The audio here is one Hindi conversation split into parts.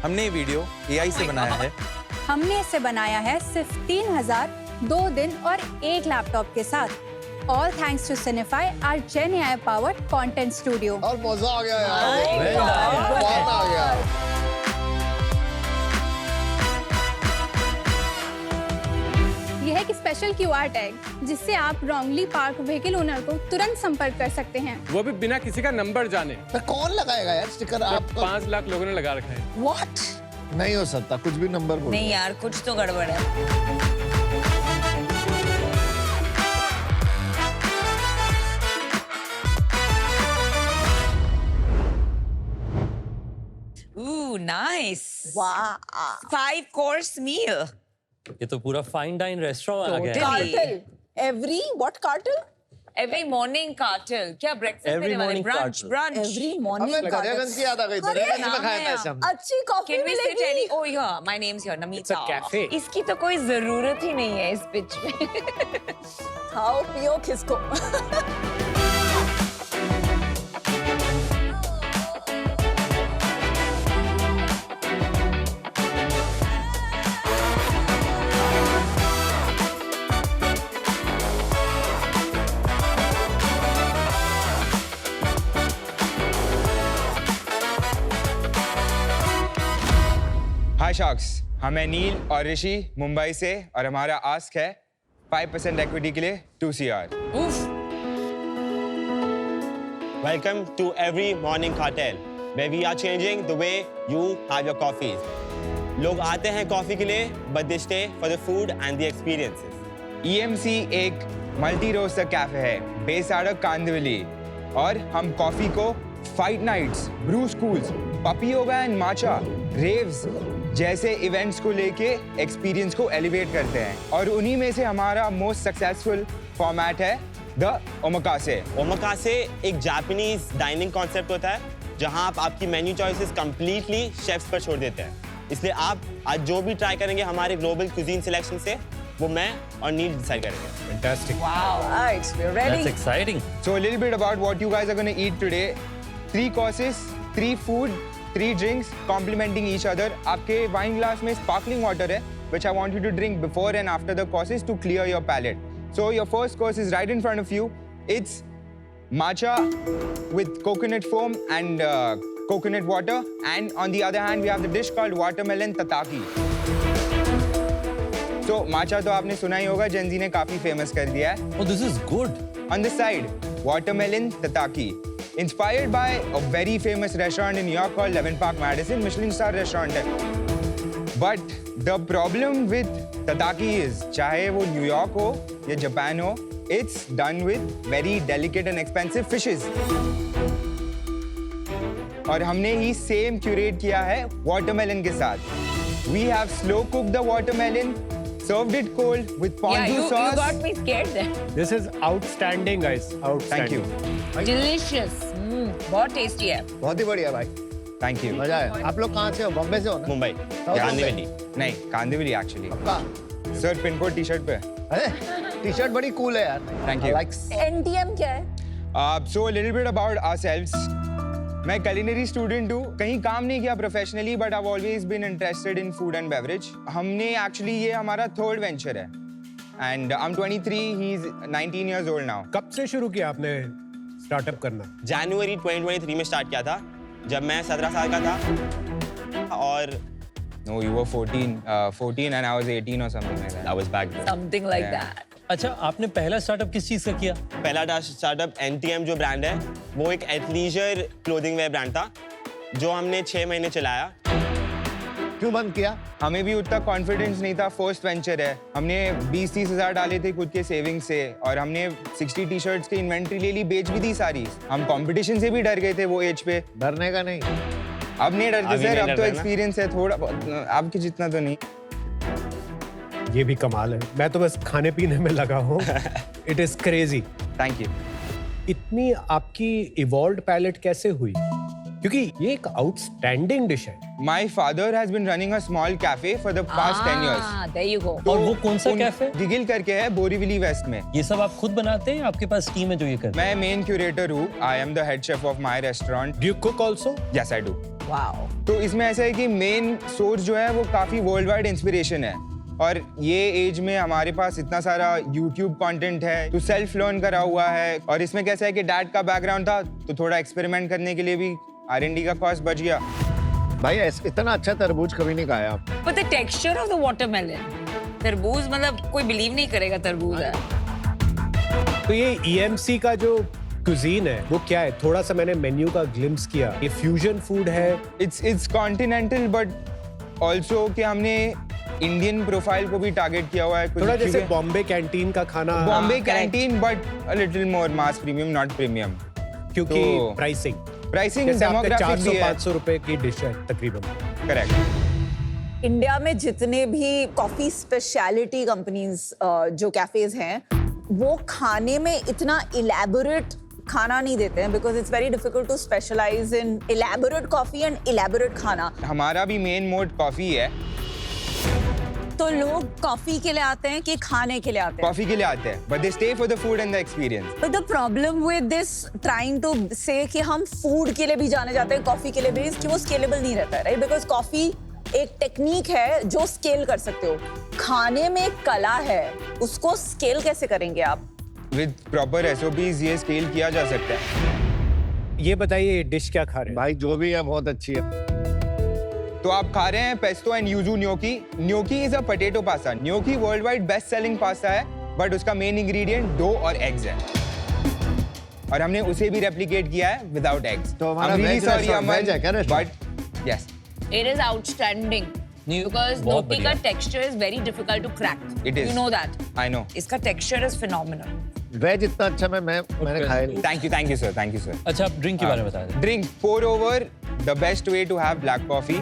हमने ये वीडियो AI से बनाया है। हमने इसे बनाया है सिर्फ 3000, 2 दिन और 1 लैपटॉप के साथ। All thanks to Cinefy, our Gen AI powered content studio. और मजा आ गया यार, बहुत आ गया। यह है एक स्पेशल QR टैग जिससे आप रॉन्गली पार्क व्हीकल ओनर को तुरंत संपर्क कर सकते हैं। वो भी बिना किसी का नंबर जाने। तो कौन लगाएगा यार स्टिकर? आप 5 लाख लोगों ने लगा रखा है। व्हाट? नहीं हो सकता, कुछ भी नंबर बोलो। नहीं यार, कुछ तो गड़बड़ है। Ooh, nice. Wow. 5-course meal. ये तो पूरा फाइन डाइन रेस्टोरेंट आ गया है। Cartel. What cartel? Every morning cartel. क्या breakfast Every देने वाले? morning Brunch, cartel. brunch. Every morning हमें cartel. दरियागंज की याद आ गई। दरियागंज में खाया था ऐसे हमने। अच्छी कॉफी Can we sit मिलेगी। any? Oh yeah, my name's here, Namita. It's a cafe. इसकी तो कोई जरूरत ही नहीं है इस पिच में। खाओ पियो किसको? हाय शार्क्स, हम हैं नील और ऋषि मुंबई से और हमारा आस्क है 5% इक्विटी के लिए 2 CR। Welcome to every morning cartel, where we are changing the way you have your coffees. लोग आते हैं कॉफी के लिए, but they stay for the food and the experiences. EMC एक मल्टी रोस्टर कैफे है बेस्ड आउट ऑफ कांदिवली और हम कॉफी को fight nights, brew schools, puppy yoga and matcha, raves जैसे इवेंट्स को लेके एक्सपीरियंस को एलिवेट करते हैं और उन्हीं में से हमारा मोस्ट सक्सेसफुल फॉर्मेट है द ओमाकासे। ओमाकासे एक जापानीज डाइनिंग कॉन्सेप्ट होता है जहां आप आपकी मेन्यू चॉइसेस कंप्लीटली शेफ्स पर छोड़ देते हैं। इसलिए आप आज जो भी ट्राई करेंगे हमारे ग्लोबल कुजीन सिलेक्शन से, वो मैं और नील डिसाइड करेंगे। Fantastic. Right, we're ready. That's exciting. So a little bit about what you guys are going to eat today. 3 courses, 3 food, 3 drinks complementing each other. आपके wine glass में sparkling water है, which I want you to drink before and after the courses to clear your palate. So your first course is right in front of you. It's matcha with coconut foam and coconut water. And on the other hand, we have the dish called watermelon tataki. So matcha तो आपने सुना ही होगा, जेंजी ने काफी फेमस कर दिया है। Oh, this is good. On the side, watermelon tataki. Inspired by a very famous restaurant in New York called Levin Park Madison, Michelin star restaurant है. But the problem with tataki is, चाहे वो न्यूयॉर्क हो या जापान हो, it's done with very delicate and expensive fishes. और हमने ही सेम क्यूरेट किया है watermelon के साथ. We have slow cooked the watermelon, served it cold with Yeah, ponzu you sauce. got me scared there. This is outstanding, guys. Thank you. Outstanding. Delicious. बहुत टेस्टी है। बहुत ही बढ़िया भाई, Thank you. मजा आया। आप लोग कहाँ से हो? बॉम्बे से हो ना? मुंबई, मुंबई। गांधीवली। नहीं, कांदिवली एक्चुअली। पक्का? सर पिन कोड टी-शर्ट पे। अरे टी-शर्ट बड़ी कूल है यार। Thank you. I like. NTM क्या है? So a little bit about ourselves. मैं culinary student हूँ, कहीं काम नहीं किया professionally, but I've always been interested in food and beverage. हमने actually ये हमारा third venture है, and I'm 23, he's 19 years old now. कब से शुरू किया आपने स्टार्टअप करना? जनवरी 2023 में स्टार्ट किया था, जब मैं 17 साल का था। और No, you were 14 and I was 18 or something like that. I was back then. Something like Yeah. that. अच्छा, आपने पहला स्टार्टअप किस चीज का किया? पहला स्टार्टअप NTM जो ब्रांड है, वो एक एथलीजर क्लोथिंग वेयर ब्रांड था जो हमने 6 महीने चलाया। क्यों बंद किया? हमें भी उतना कॉन्फिडेंस नहीं था, फर्स्ट वेंचर है। हमने 20-30 हज़ार डाले थे खुद के सेविंग से और हमने 60 टी-शर्ट्स की इन्वेंट्री ले ली, बेच भी दी सारी। हम कंपटीशन से भी डर गए थे वो एज पे। डरने का नहीं। अब नहीं डरते अभी सर, नहीं अब तो डरते ना। एक्सपीरियंस है थोड़ा बहुत, आपके जितना तो नहीं। ये भी कमाल है। मैं तो बस खाने पीने में लगा हूँ। It is crazy. Thank you. इतनी आपकी इवॉल्व्ड पैलेट कैसे हुई? क्योंकि ये एक आउटस्टैंडिंग डिश है। My father has been running a small cafe for the past 10 years. There you go. और वो कौन सा कैफे? दिगिल करके है, बोरीवली वेस्ट में। ये सब आप खुद बनाते हैं? आपके पास टीम है जो ये करते मैं मेन क्यूरेटर हूँ। I am the head chef of my restaurant. Do you cook also? Yes, I do. Wow. तो इसमें ऐसा है कि मेन सोर्स जो है वो काफ़ी वर्ल्ड वाइड इंस्पिरेशन है, और ये एज में हमारे पास इतना सारा YouTube कंटेंट है, तो सेल्फ लर्न करा हुआ है। और इसमें कैसा है कि डैड का बैकग्राउंड था, तो थोड़ा एक्सपेरिमेंट करने के लिए भी R&D का कॉस्ट बच गया। भाई इतना अच्छा तरबूज कभी नहीं खाया आप। But the texture of the watermelon, तरबूज मतलब कोई बिलीव नहीं करेगा तरबूज है। तो ये EMC का जो कुजीन है वो क्या है? थोड़ा सा मैंने मेन्यू का ग्लिम्स किया। ये फ्यूजन फूड है। इट्स कॉन्टिनेंटल, बट ऑल्सो कि हमने इंडियन प्रोफाइल को भी टारगेट किया हुआ है कुछ, थोड़ा जैसे क्योंकि बॉम्बे कैंटीन का खाना। Bombay correct. Canteen but a little more mass premium, not premium. क्योंकि तो- प्राइसिंग प्राइसिंग जैसे आपके डेमोग्राफिक भी है। 400-500 रुपए की डिश है तकरीबन। करेक्ट। इंडिया में जितने भी कॉफी स्पेशलिटी कंपनीज जो कैफेज हैं, वो खाने में इतना इलेबोरेट खाना नहीं देते हैं, because it's very difficult to specialise in elaborate coffee and elaborate खाना। हमारा भी मेन मोड कॉफी है। तो लोग कॉफी के लिए आते हैं कि खाने के लिए आते हैं? कॉफी के लिए आते हैं, but they stay for the food and the experience. But the problem with this trying to say कि हम फूड के लिए भी जाने जाते हैं, कॉफी के लिए भी, कि वो स्केलेबल नहीं रहता है, राइट? बिकॉज कॉफी एक टेक्निक है जो स्केल कर सकते हो, खाने में एक कला है, उसको स्केल कैसे करेंगे आप? विद प्रॉपर SOPs ये स्केल किया जा सकता है। ये बताइए ये डिश क्या खा रहे हैं? भाई जो भी है बहुत अच्छी है। तो आप खा रहे हैं pesto and yuzu gnocchi. Gnocchi is a potato pasta. Gnocchi world wide best selling pasta है, बट उसका मेन इंग्रेडिएंट डो और एग्स है, और हमने उसे भी रेप्लिकेट किया है विदाउट एग्स। तो हमारा वेज है क्या restaurant? But yes, It is outstanding नहीं, because बहुत gnocchi का बढ़िया। texture is very difficult to crack. It is. You know that. I know. इसका texture is phenomenal. वेज इतना अच्छा मैंने खाया नहीं। Thank you sir, thank you sir. अच्छा, आप ड्रिंक के बारे में बता दें। Drink, pour over, the best way to have black coffee.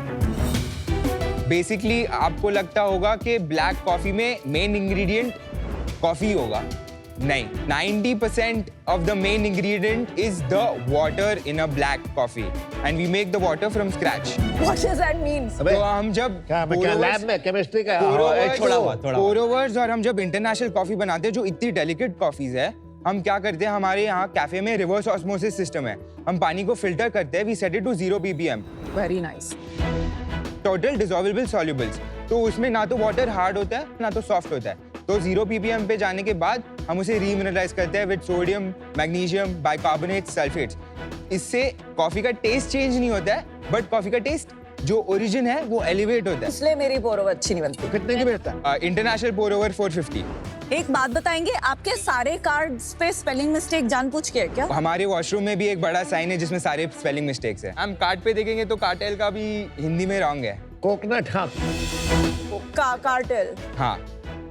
Basically आपको लगता होगा कि ब्लैक कॉफी में मेन इंग्रेडिएंट कॉफी होगा, नहीं। 90% of the main ingredient is the water in a black coffee, and we make the water from scratch. What does that mean? अबे तो हम जब क्या लैब में केमिस्ट्री का थोड़ा पोरोवर्स और हम जब इंटरनेशनल कॉफी बनाते हैं जो इतनी डेलिकेट कॉफीज है, हम क्या करते हैं, हमारे यहाँ कैफे में रिवर्स ऑस्मोसिस सिस्टम है। हम पानी को फिल्टर करते हैं, we set it to 0 ppm, Very nice. Total dissolvable solubles. तो उसमें ना तो वाटर हार्ड होता है ना तो सॉफ्ट होता है। तो 0 ppm पे जाने के बाद हम उसे रीमिनरलाइज करते हैं with sodium, magnesium, bicarbonate, sulphates. इससे कॉफी का टेस्ट चेंज नहीं होता है, बट कॉफी का टेस्ट जो ओरिजिन है वो एलिवेट होता है। इसलिए मेरी पोरोवर अच्छी नहीं बनती। कितने की बेचता है? इंटरनेशनल पोर ओवर 450। एक बात बताएंगे, आपके सारे कार्ड्स पे स्पेलिंग मिस्टेक जानबूझ के है क्या? हमारे वॉशरूम में भी एक बड़ा साइन है जिसमें सारे स्पेलिंग मिस्टेक्स हैं। हम कार्ड पे देखेंगे तो कार्टेल का भी हिंदी में रॉन्ग है। कोकोनट, हाँ। कार्टेल। हाँ,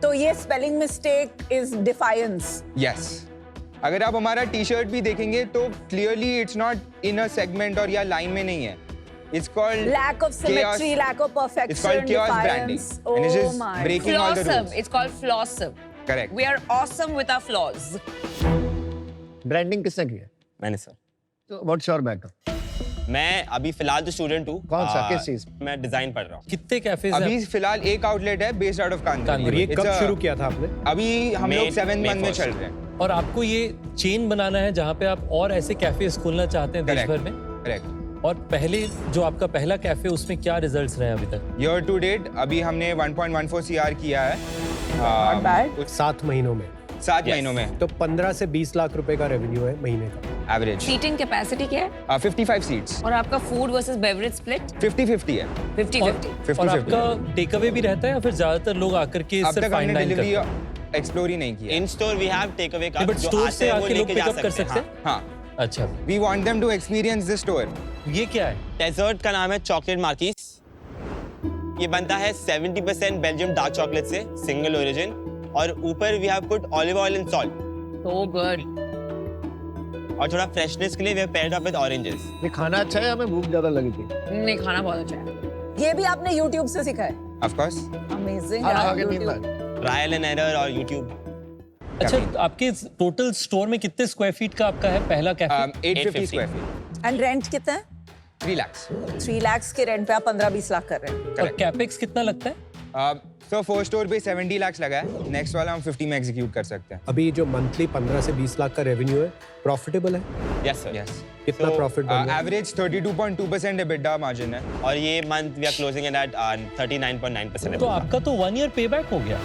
तो ये spelling mistake is defiance. Yes. अगर आप हमारा टी शर्ट भी देखेंगे तो clearly it's not in a segment और या लाइन में नहीं है। It's called Lack of symmetry, lack of perfection, It's called chaos branding. defiance. And it's Oh just my. breaking all the Flossum. rules. It's called flossum. Correct. We are awesome with our flaws. Branding किसने की है? मैंने सर, तो व्हाट्स योर बैकग्राउंड? मैं अभी फिलहाल तो स्टूडेंट हूँ। कौन सा? किस चीज? मैं डिजाइन पढ़ रहा हूँ। कितने कैफेज हैं? अभी फिलहाल एक आउटलेट है बेस्ड आउट ऑफ कानपुर। और ये It's कब a- शुरू किया था आपने? अभी हम लोग May 7th month में 1st. चल रहे हैं। और आपको ये चेन बनाना है जहाँ पे आप और ऐसे कैफेज खोलना चाहते हैं देश Correct. भर में। करेक्ट। और पहले जो आपका पहला कैफे उसमें क्या रिजल्ट्स रहे हैं अभी तक? ईयर टू डेट अभी हमने 1.14 CR किया है। Not bad. 7 महीनों में 7 Yes. महीनों में तो 15 से 20 लाख रुपए का रेवेन्यू है महीने का। एवरेज। Seating capacity क्या है? 55 सीट्स। और आपका food versus beverage split? 50-50 है। 50-50. और 50-50 आपका टेक अवे भी रहता है या फिर ज्यादातर लोग आकर के अब सिर्फ तक फाइन हमने डाइन करते डिलीवरी हैं? एक्सप्लोर ही नहीं किया। In store we have take away का, बट जो स्टोर आते से हैं वो आके लोग लेके जा पिकअप कर सकते सकते हैं। हैं? हाँ, अच्छा, we want them to experience the store. ये क्या है? डेजर्ट का नाम है चॉकलेट मार्कीस। ये बनता है 70% बेल्जियम डार्क चॉकलेट से, सिंगल ओरिजिन, और ऊपर we have put olive oil and salt, So good. और थोड़ा फ्रेशनेस के लिए we have paired up with oranges. ये खाना अच्छा है या हमें भूख ज्यादा लगी थी? नहीं, खाना बहुत अच्छा है। ये भी आपने YouTube से सीखा है? Of course. Amazing. हाँ, यार, आगे नहीं YouTube. बात। ट्रायल एंड एरर और यूट्यूब। अच्छा, आपके टोटल स्टोर में कितने स्क्वायर फीट का आपका है पहला cafe? 850 square feet. And rent कितना है? 3 lakhs। 3 lakhs के रेंट पे आप 15-20 लाख कर रहे हैं। और कैपेक्स कितना लगता है? सो फर्स्ट स्टोर पे 70 लाख लगा है, नेक्स्ट वाला हम 50 में एग्जीक्यूट कर सकते हैं। अभी जो मंथली 15 से 20 लाख का रेवेन्यू है, प्रॉफिटेबल है? Yes sir. यस, कितना प्रॉफिट बन रहा है? एवरेज 32.2% EBITDA मार्जिन है। और ये month we are closing at 39.9%। तो आपका तो 1 ईयर पे बैक हो गया,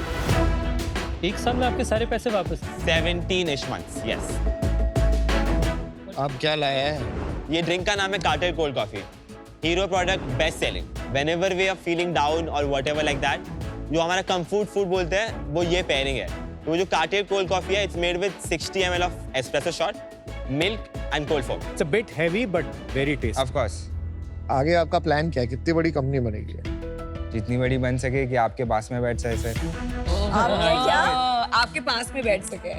1 साल में आपके सारे पैसे वापस। 17-ish months, yes। आप क्या लाया है? ये ड्रिंक का नाम है carted cold coffee, hero product, best selling. Whenever we are feeling down और व्हाटएवर लाइक दैट, जो हमारा कंफर्ट फूड बोलते हैं वो ये पेयरिंग है। तो वो जो कार्टेड कोल्ड कॉफी है, it's made with 60 ml of espresso shot, milk and cold foam. It's a bit heavy but very tasty. Of course, आगे आपका प्लान क्या है? कितनी बड़ी कंपनी बनेगी? जितनी बड़ी बन सके कि आपके पास में बैठ जाए सर। आपके क्या? आपके पास में बैठ सके।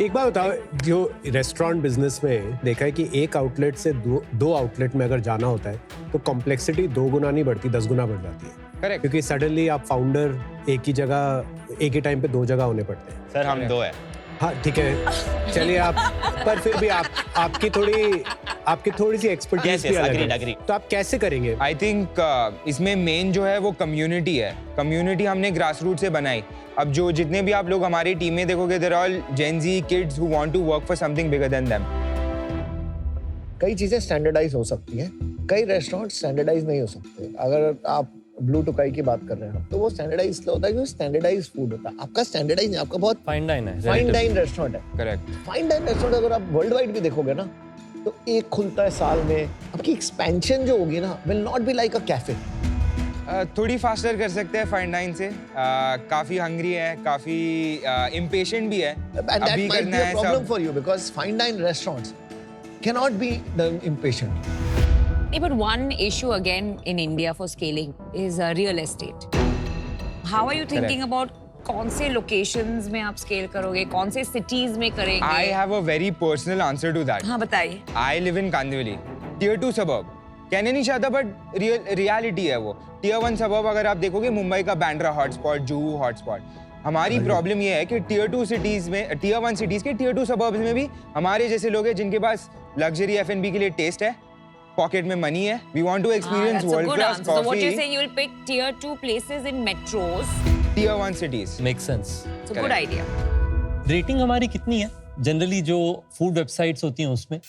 एक बात बताओ, जो रेस्टोरेंट बिजनेस में देखा है कि एक आउटलेट से दो आउटलेट में अगर जाना होता है तो कॉम्प्लेक्सिटी 2 गुना नहीं बढ़ती, 10 गुना बढ़ जाती है। करेक्ट। क्योंकि सडनली आप फाउंडर एक ही जगह, एक ही टाइम पे 2 जगह होने पड़ते हैं। सर हम 2 है। हाँ ठीक है, चलिए आप, पर फिर भी आपकी थोड़ी सी एक्सपर्टीज Yes, भी अलग agreed, है। agreed. तो आप कैसे करेंगे? आई थिंक इसमें मेन जो है वो कम्युनिटी है। कम्युनिटी हमने ग्रास रूट से बनाई। अब जो जितने भी आप लोग हमारी टीम में देखोगे, there all gen Z kids who want to work for something bigger than them. कई चीजें स्टैंडर्डाइज हो सकती हैं, कई रेस्टोरेंट स्टैंडर्डाइज नहीं हो सकते। अगर आप ब्लू टोकाई की बात कर रहे हैं तो वो स्टैंडर्डाइज इसलिए होता है क्योंकि स्टैंडर्डाइज फूड होता है। आपका स्टैंडर्डाइज नहीं, आपका बहुत फाइन डाइन है, फाइन डाइन रेस्टोरेंट है। करेक्ट। फाइन डाइन रेस्टोरेंट अगर आप वर्ल्ड वाइड भी देखोगे ना, तो एक खुलता है साल में। आपकी एक्सपेंशन जो होगी ना, will not be like a cafe. थोड़ी फास्टर कर सकते हैं फाइन डाइन से। काफी हंग्री है, काफी इम्पेशेंट भी है। And that अभी might करना be a है problem सब। for you because fine dine restaurants cannot be the impatient. But one issue again in India for scaling is real estate. How are you thinking about कौन से locations में आप scale करोगे, कौन से cities में करेंगे? I have a very personal answer to that. हाँ बताइए। I live in Kandivali, tier 2 suburb. कहने नहीं चाहता बट रियलिटी है वो। tier 1 suburb अगर आप देखोगे, मुंबई का बैंड्रा हॉटस्पॉट, जुहू हॉटस्पॉट। हमारी प्रॉब्लम ये है कि tier 2 cities में, tier 1 cities के tier 2 suburbs में भी हमारे जैसे लोग हैं जिनके पास लग्जरी F&B के लिए टेस्ट है, पॉकेट में मनी है। We want to experience That's a world good class answer. So what you're coffee. saying, you will pick tier 2 places in metros. tier 1 cities. Make sense. It's a good Correct. idea. Rating हमारी कितनी है जनरली जो फूड वेबसाइट्स होती हैं उसमें?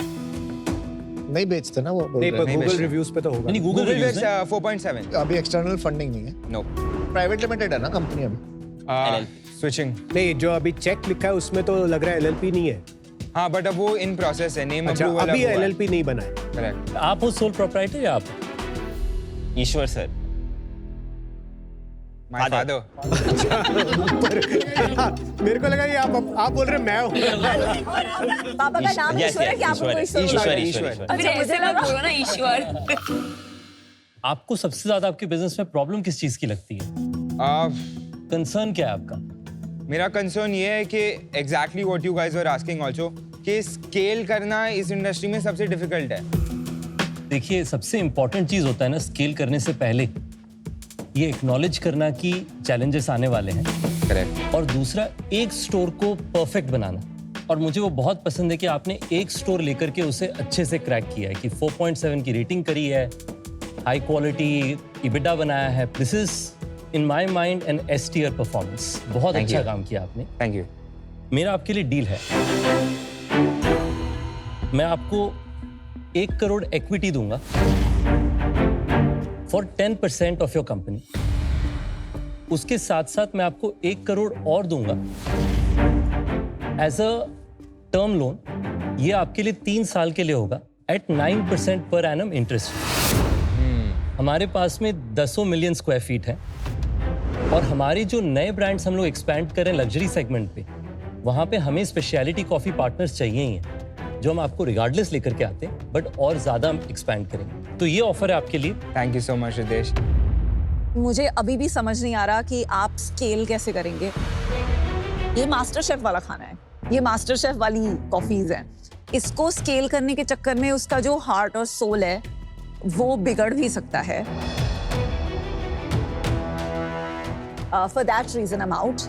नहीं बेचते ना वो। नहीं, पर नहीं गूगल बेचते। रिव्यूज पे तो होगा। नहीं, गूगल Google रिव्यूज is है। 4.7. अभी एक्सटर्नल फंडिंग नहीं है, No. प्राइवेट लिमिटेड है ना कंपनी अभी। Switching. नहीं, जो अभी चेक लिखा है उसमें तो लग रहा है LLP नहीं है। हाँ, बट अब वो इन प्रोसेस है, नेम अच्छा, अप्रूवल अभी LLP नहीं बना है। करेक्ट। आप हो सोल प्रोप्राइटर या आप? ईश्वर सर। My father. मेरे को लगा ये आप बोल रहे मैं हूँ। पापा का नाम Yes, ईश्वर है yes, कि आपको कोई ईश्वर ईश्वर ईश्वर है? ईश्वर। फिर अच्छा, मुझे ऐसे मत लगा बोलो ना ईश्वर। आपको सबसे ज्यादा आपके बिजनेस में प्रॉब्लम किस चीज की लगती है? कंसर्न क्या है आपका? मेरा कंसर्न ये है कि exactly what you guys were asking also, कि स्केल करना इस इंडस्ट्री में सबसे डिफिकल्ट है। देखिए, सबसे इंपॉर्टेंट चीज होता है ना स्केल करने से पहले ये एक्नॉलेज करना कि चैलेंजेस आने वाले हैं, करेक्ट। और दूसरा एक स्टोर को परफेक्ट बनाना। और मुझे वो बहुत पसंद है कि आपने एक स्टोर लेकर के उसे अच्छे से क्रैक किया है, कि 4.7 की रेटिंग करी है, हाई क्वालिटी EBITDA बनाया है। This is in my mind an S tier performance. बहुत Thank अच्छा you. काम किया आपने। Thank you. मेरा आपके लिए डील है, मैं आपको 1 करोड़ इक्विटी दूंगा फॉर 10% ऑफ योर कंपनी। उसके साथ साथ मैं आपको 1 करोड़ और दूंगा एज अ टर्म लोन। ये आपके लिए 3 साल के लिए होगा एट 9% पर एनम इंटरेस्ट। हमारे पास में 10 मिलियन स्क्वायर फीट है, और हमारे जो नए ब्रांड्स हम लोग एक्सपैंड कर रहे हैं लग्जरी सेगमेंट पे, वहाँ पे हमें स्पेशलिटी कॉफी पार्टनर्स चाहिए ही हैं, जो हम आपको रिगार्डलेस लेकर के आते हैं, बट और ज्यादा हम एक्सपैंड करेंगे। तो ये ऑफर है आपके लिए। Thank you so much Ritesh. मुझे अभी भी समझ नहीं आ रहा कि आप स्केल कैसे करेंगे। ये मास्टर शेफ वाला खाना है, ये मास्टर शेफ वाली कॉफीज हैं। इसको स्केल करने के चक्कर में उसका जो हार्ट और सोल है वो बिगड़ भी सकता है। For that reason, I'm out.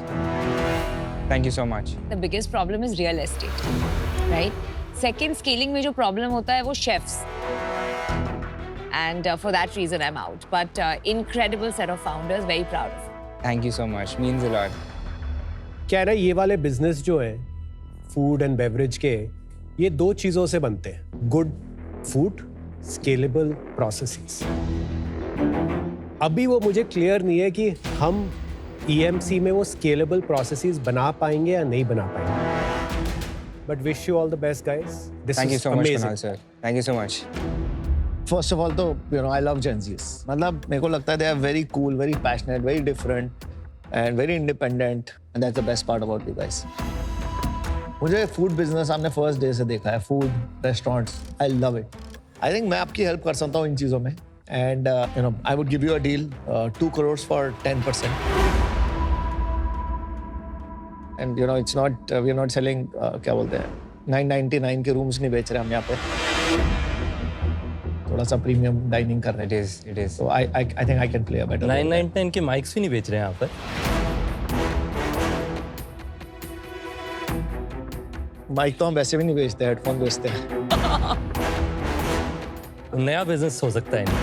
Thank you so much. The biggest problem is real estate, right? Second, scaling में जो problem होता है वो chefs. And for that reason, I'm out. But incredible set of founders, very proud of it. Thank you so much. Means a lot. क्या है ना, ये वाले बिजनेस जो है फूड एंड बेवरेज के, ये दो चीजों से बनते हैं, गुड फूड, स्केलेबल प्रोसेसेस। अभी वो मुझे क्लियर नहीं है कि हम EMC में वो स्केलेबल प्रोसेसेस बना पाएंगे या नहीं बना पाएंगे। But wish you all the best guys. Thank you so much, Kunal sir. Thank you so much. First of all, तो I love Gen Zs. मतलब मेरे को लगता है they are very cool, very passionate, very different and very independent, and that's the best part about you guys. मुझे फूड बिजनेस आपने फर्स्ट डे से देखा है, food restaurants, I love it. I think मैं आपकी हेल्प कर सकता हूँ इन चीज़ों में, and I would give you a deal 2 crores for 10%। And it's not, we are not selling, क्या बोलते हैं, 999 के रूम्स नहीं बेच रहे हम यहाँ पे, थोड़ा सा प्रीमियम डाइनिंग कर रहे हैं। It is. So I think I can play a better role. 999 के माइक्स भी नहीं बेच रहे हैं यहाँ पर। माइक तो हम वैसे भी नहीं बेचते, हेडफोन बेचते हैं। नया बिजनेस हो सकता है इनका।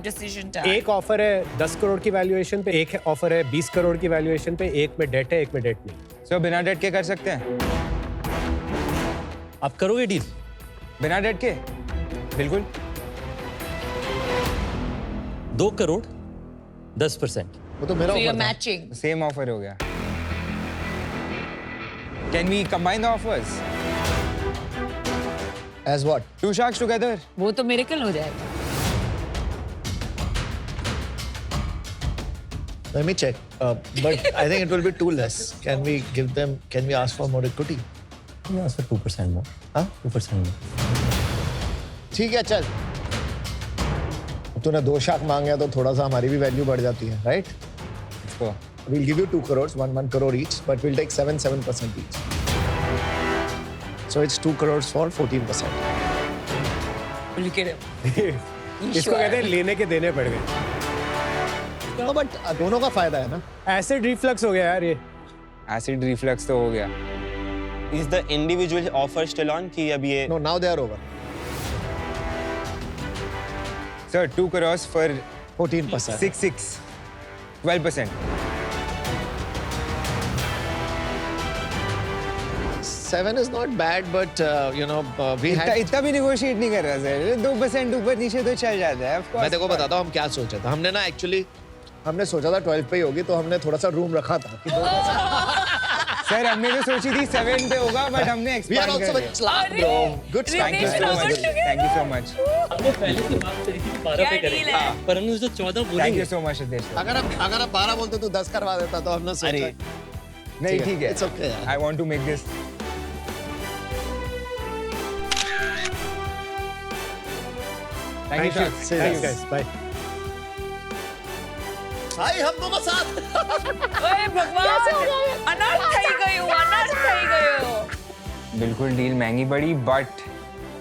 Decision time. एक ऑफर है 10 करोड़ की वैल्यूएशन पे, एक ऑफर है 20 करोड़ की वैल्यूएशन पे, एक में डेट है, एक में डेट नहीं। So बिना डेट के कर सकते हैं? आप करोगे डील? बिना डेट के? बिल्कुल। 2 करोड़ 10%। वो तो मेरा So you're ऑफर था। matching. Same offer हो गया। Can we combine the offers? As what? 2 sharks together. वो तो मिरेकल हो जाएगा। Let me check. But I think it will be too less. Can we give them? Can we ask for more equity? यहाँ से 2% more। हाँ? 2% more। ठीक है, चल। तूने 2 शार्क मांगे तो थोड़ा सा हमारी भी वैल्यू बढ़ जाती है, right? Let's go. We'll give you 2 crores, 1 crore each, but we'll take 7% each. So it's 2 crores for 14%. Look at him. इसको कहते हैं लेने के देने पड़ गए। No, but दोनों का फायदा है ना। एसिड रिफ्लक्स हो गया यार ये। Acid reflux तो हो गया। Is the individual offer still on कि अब ये No, now they are over. Sir, 2 crores for 14%. 6, 12%. 7 is not bad, but we had. इतना भी negotiate नहीं कर रहा सर। 2% ऊपर नीचे तो चल जाता है। Of course. मैं देखो बताता हूँ हम क्या सोचा था। हमने ना एक्चुअली हमने सोचा था 12 पे ही होगी, तो हमने थोड़ा सा रूम रखा था कि 2%। सर हमने तो सोची थी 7 पे होगा, बट हमने We are expand also कर very smart, bro. Good stuff. Thank you so much. Thank you so much. हमने पहले से बात करी थी 12 पे deal करेंगे, है? पर हमने जो 14 Thank बोलेंगे। you so much, Hitesh. अगर आप 12 बोलते तो 10 करवा देता, तो हमने सोचा नहीं ठीक है। It's okay यार। I want to make this. Thank you, sir. Thank you. guys, bye। भाई हम दोनों साथ। ओए भगवान, अनर्थ થઈ ગયો। बिल्कुल डील महंगी पड़ी, बट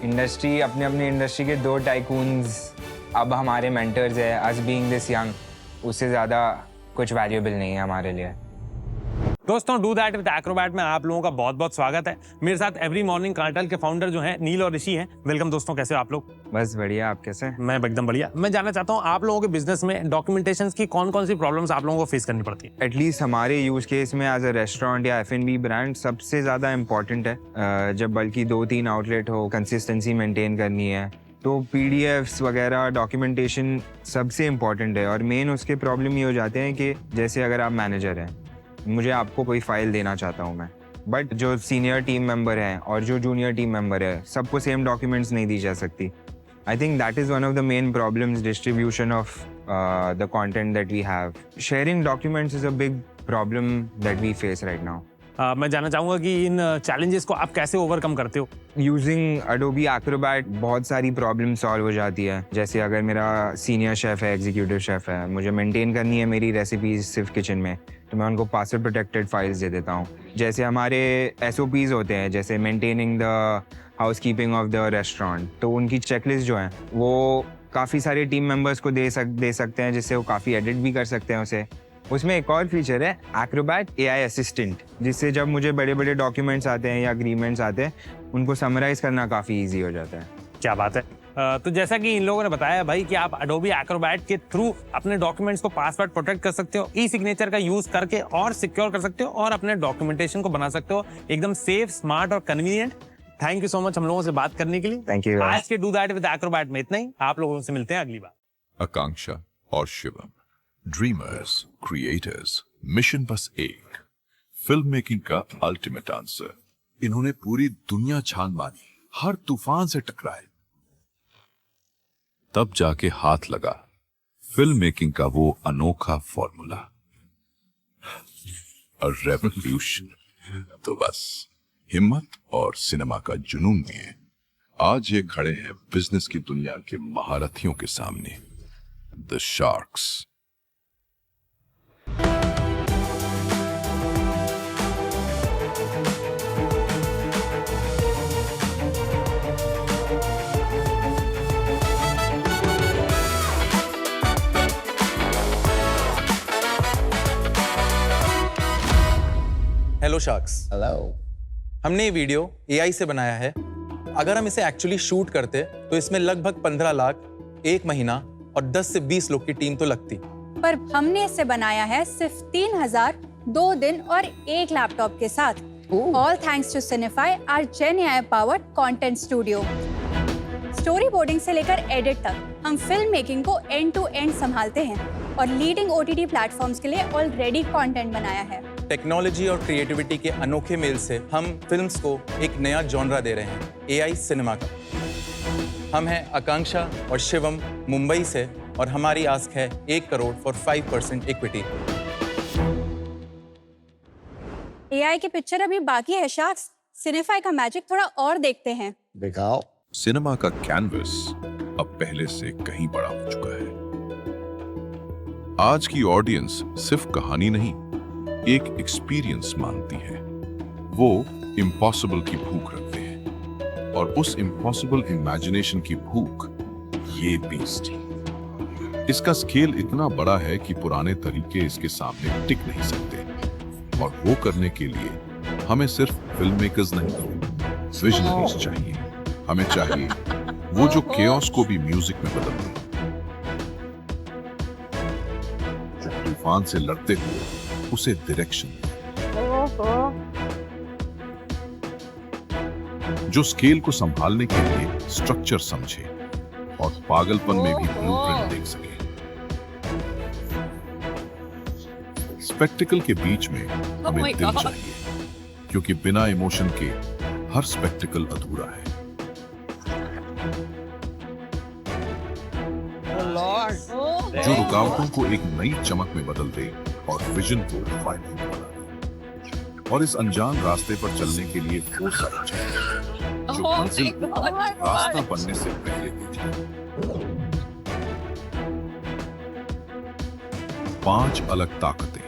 इंडस्ट्री अपने अपने इंडस्ट्री के 2 टाइकून्स अब हमारे मेंटर्स है। अस बीइंग दिस यंग, उससे ज़्यादा कुछ वैल्यूएबल नहीं है हमारे लिए। दोस्तों, डू दैट विद एक्रोबैट में आप लोगों का बहुत बहुत स्वागत है। मेरे साथ एवरी मॉर्निंग कार्टेल के फाउंडर जो हैं नील और ऋषि हैं। वेलकम दोस्तों, कैसे हो आप लोग? बस बढ़िया, आप कैसे हैं? मैं एकदम बढ़िया। मैं जानना चाहता हूँ आप लोगों के बिजनेस में डॉक्यूमेंटेशन की कौन कौन सी प्रॉब्लम्स आप लोगों को फेस करनी पड़ती है? एटलीस्ट हमारे यूज केस में एज अ रेस्टोरेंट या F&B ब्रांड सबसे ज़्यादा इम्पॉर्टेंट है। जब बल्कि 2-3 आउटलेट हो, कंसिस्टेंसी मेंटेन करनी है, तो PDFs वगैरह डॉक्यूमेंटेशन सबसे इम्पॉर्टेंट है। और मेन उसके प्रॉब्लम ये हो जाते हैं कि जैसे अगर आप मैनेजर हैं, मुझे आपको कोई फाइल देना चाहता हूँ मैं, बट जो सीनियर टीम मेंबर हैं और जो जूनियर टीम मेंबर है, सबको सेम डॉक्यूमेंट्स नहीं दी जा सकती। I think that is one of the main problems, distribution of the content that we have. Sharing documents is a big problem that we face right now. मैं जानना चाहूँगा कि इन चैलेंजेस को आप कैसे ओवरकम करते हो? यूजिंग Adobe Acrobat बहुत सारी प्रॉब्लम सॉल्व हो जाती है। जैसे अगर मेरा सीनियर शेफ़ है, एग्जीक्यूटिव शेफ़ है, मुझे मेंटेन करनी है मेरी रेसिपीज सिर्फ किचन में, तो मैं उनको पासवर्ड प्रोटेक्टेड फाइल्स दे देता हूँ। जैसे हमारे SOPs होते हैं, जैसे maintaining the house keeping of the restaurant, तो उनकी चेकलिस्ट जो है वो काफ़ी सारे टीम मेंबर्स को दे सकते हैं, जिससे वो काफ़ी एडिट भी कर सकते हैं उसे। उसमें एक और फीचर है Acrobat AI असिस्टेंट, जिससे जब मुझे बड़े बड़े डॉक्यूमेंट्स आते हैं या अग्रीमेंट्स आते हैं, उनको समराइज करना काफ़ी ईजी हो जाता है। क्या बात है। तो जैसा कि इन लोगों ने बताया भाई कि आप Adobe Acrobat के थ्रू अपने डॉक्यूमेंट्स को पासवर्ड प्रोटेक्ट कर सकते हो, ई सिग्नेचर का यूज करके और सिक्योर कर सकते हो और अपने डॉक्यूमेंटेशन को बना सकते हो एकदम सेफ, स्मार्ट और convenient. Thank you so much हम लोगों से बात करने के लिए। Thank you, guys. आज के डू दैट विद एक्रोबैट में इतना ही। आप लोगों से मिलते हैं अगली बार। आकांक्षा और शिवम, ड्रीमर्स, क्रिएटर्स, मिशन बस एक, फिल्म मेकिंग का अल्टीमेट आंसर। इन्होंने पूरी दुनिया छान मारी, हर तूफान से टकराए, तब जाके हाथ लगा फिल्म मेकिंग का वो अनोखा फॉर्मूला, अ रेवोल्यूशन। तो बस हिम्मत और सिनेमा का जुनून में आज ये खड़े हैं बिजनेस की दुनिया के महारथियों के सामने, the sharks. Hello sharks. Hello. हमने ये वीडियो AI से बनाया है। अगर हम इसे एक्चुअली शूट करते तो इसमें लगभग 15 लाख, 1 महीना और 10 से 20 लोग की टीम तो लगती, पर हमने इसे बनाया है सिर्फ 3000, 2 दिन और 1 लैपटॉप के साथ। All thanks to Cinefy, our GenAI powered content studio. Storyboarding से लेकर एडिट तक हम फिल्म मेकिंग को एंड टू एंड संभालते हैं और लीडिंग OTT प्लेटफॉर्म्स के लिए ऑलरेडी कंटेंट बनाया है। टेक्नोलॉजी और क्रिएटिविटी के अनोखे मेल से हम फिल्म्स को एक नया जॉनरा दे रहे हैं, AI सिनेमा का। हम हैं आकांक्षा और शिवम मुंबई से और हमारी आस्क है 1 करोड़ फॉर 5% इक्विटी। AI की पिक्चर अभी बाकी है शार्क्स, सिनेफाई का मैजिक थोड़ा और देखते हैं। दिखाओ। सिनेमा का कैनवस अब पहले से कहीं बड़ा हो चुका है। आज की ऑडियंस सिर्फ कहानी नहीं, एक एक्सपीरियंस मांगती है। वो इम्पॉसिबल की भूख रखते हैं और उस इम्पॉसिबल इमेजिनेशन की भूख ये बीस्ट। इसका स्केल इतना बड़ा है कि पुराने तरीके इसके सामने टिक नहीं सकते, और वो करने के लिए हमें सिर्फ फिल्म मेकर्स नहीं, विजनरीज चाहिए। हमें चाहिए वो जो केओस को भी म्यूजिक में बदल दे, जो तूफान से लड़ते हुए उसे डायरेक्शन, जो स्केल को संभालने के लिए स्ट्रक्चर समझे और पागलपन में भी ब्लूप्रिंट देख सके। स्पेक्टिकल के बीच में हमें दिल चाहिए, क्योंकि बिना इमोशन के हर स्पेक्टिकल अधूरा है। जो रुकावटों को एक नई चमक में बदल दे और विजन को फाइनल बना दे, और इस अनजान रास्ते पर चलने के लिए फोर्स आना चाहिए, जो मंजिल रास्ता बनने से पहले ही थी। 5 अलग ताकतें,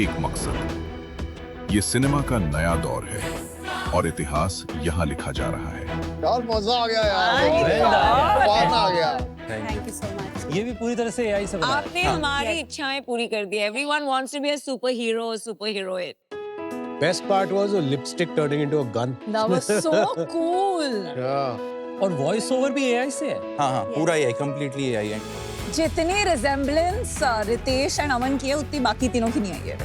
एक मकसद। ये सिनेमा का नया दौर है और इतिहास यहाँ लिखा जा रहा है। यार मजा आ गया यार, बहुत आ गया। Thank you so much. ये भी पूरी तरह से AI से बना है। आपने हमारी इच्छाएं पूरी कर दी। Everyone wants to be a superhero or superheroine. Best part was a lipstick turning into a gun. That was so cool. और वॉइस ओवर भी AI से है। हाँ, पूरा AI, कंप्लीटली AI है। जितनी रिजेम्बलेंस रितेश एंड अमन की है, उतनी बाकी तीनों की नहीं आई है।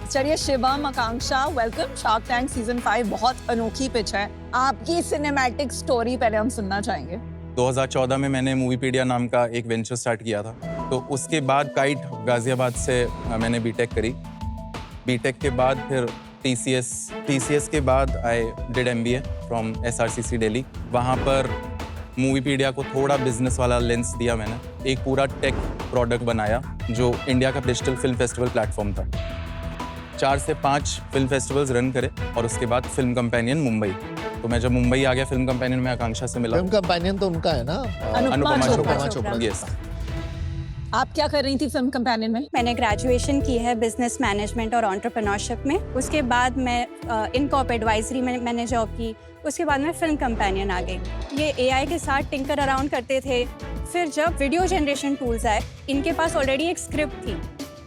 चलिए शिवम, आकांक्षा, वेलकम शार्क टैंक सीजन 5। बहुत अनोखी पिच है। आपकी सिनेमैटिक स्टोरी पहले हम सुनना चाहेंगे। 2014 में मैंने मूवीपीडिया नाम का एक वेंचर स्टार्ट किया था। तो उसके बाद काइट गाजियाबाद से मैंने बीटेक करी। बीटेक के बाद फिर TCS के बाद I did MBA from SRCC Delhi. वहाँ पर मूवीपीडिया को थोड़ा बिजनेस वाला लेंस दिया मैंने। एक पूरा टेक प्रोडक्ट बनाया जो इंडिया का डिजिटल फिल्म फेस्टिवल प्लेटफॉर्म था। 4 से 5 फिल्म फेस्टिवल्स रन करे और उसके बाद फिल्म कंपेनियन मुंबई। तो मैं जब मुंबई आ गया फिल्म कंपेनियन में आकांक्षा से मिला। फिल्म कंपेनियन तो उनका है ना, अनुपमा चोपड़ा। यस। आप क्या कर रही थी फिल्म कंपेनियन में? मैंने ग्रेजुएशन की है बिजनेस मैनेजमेंट और एंटरप्रेन्योरशिप में। उसके बाद मैं इनकॉप एडवाइजरी में मैंने जॉब की। उसके बाद मैं फिल्म कंपेनियन आ गई। ये AI के साथ टिंकर अराउंड करते थे। फिर जब वीडियो जनरेशन टूल्स आए, इनके पास ऑलरेडी एक स्क्रिप्ट थी,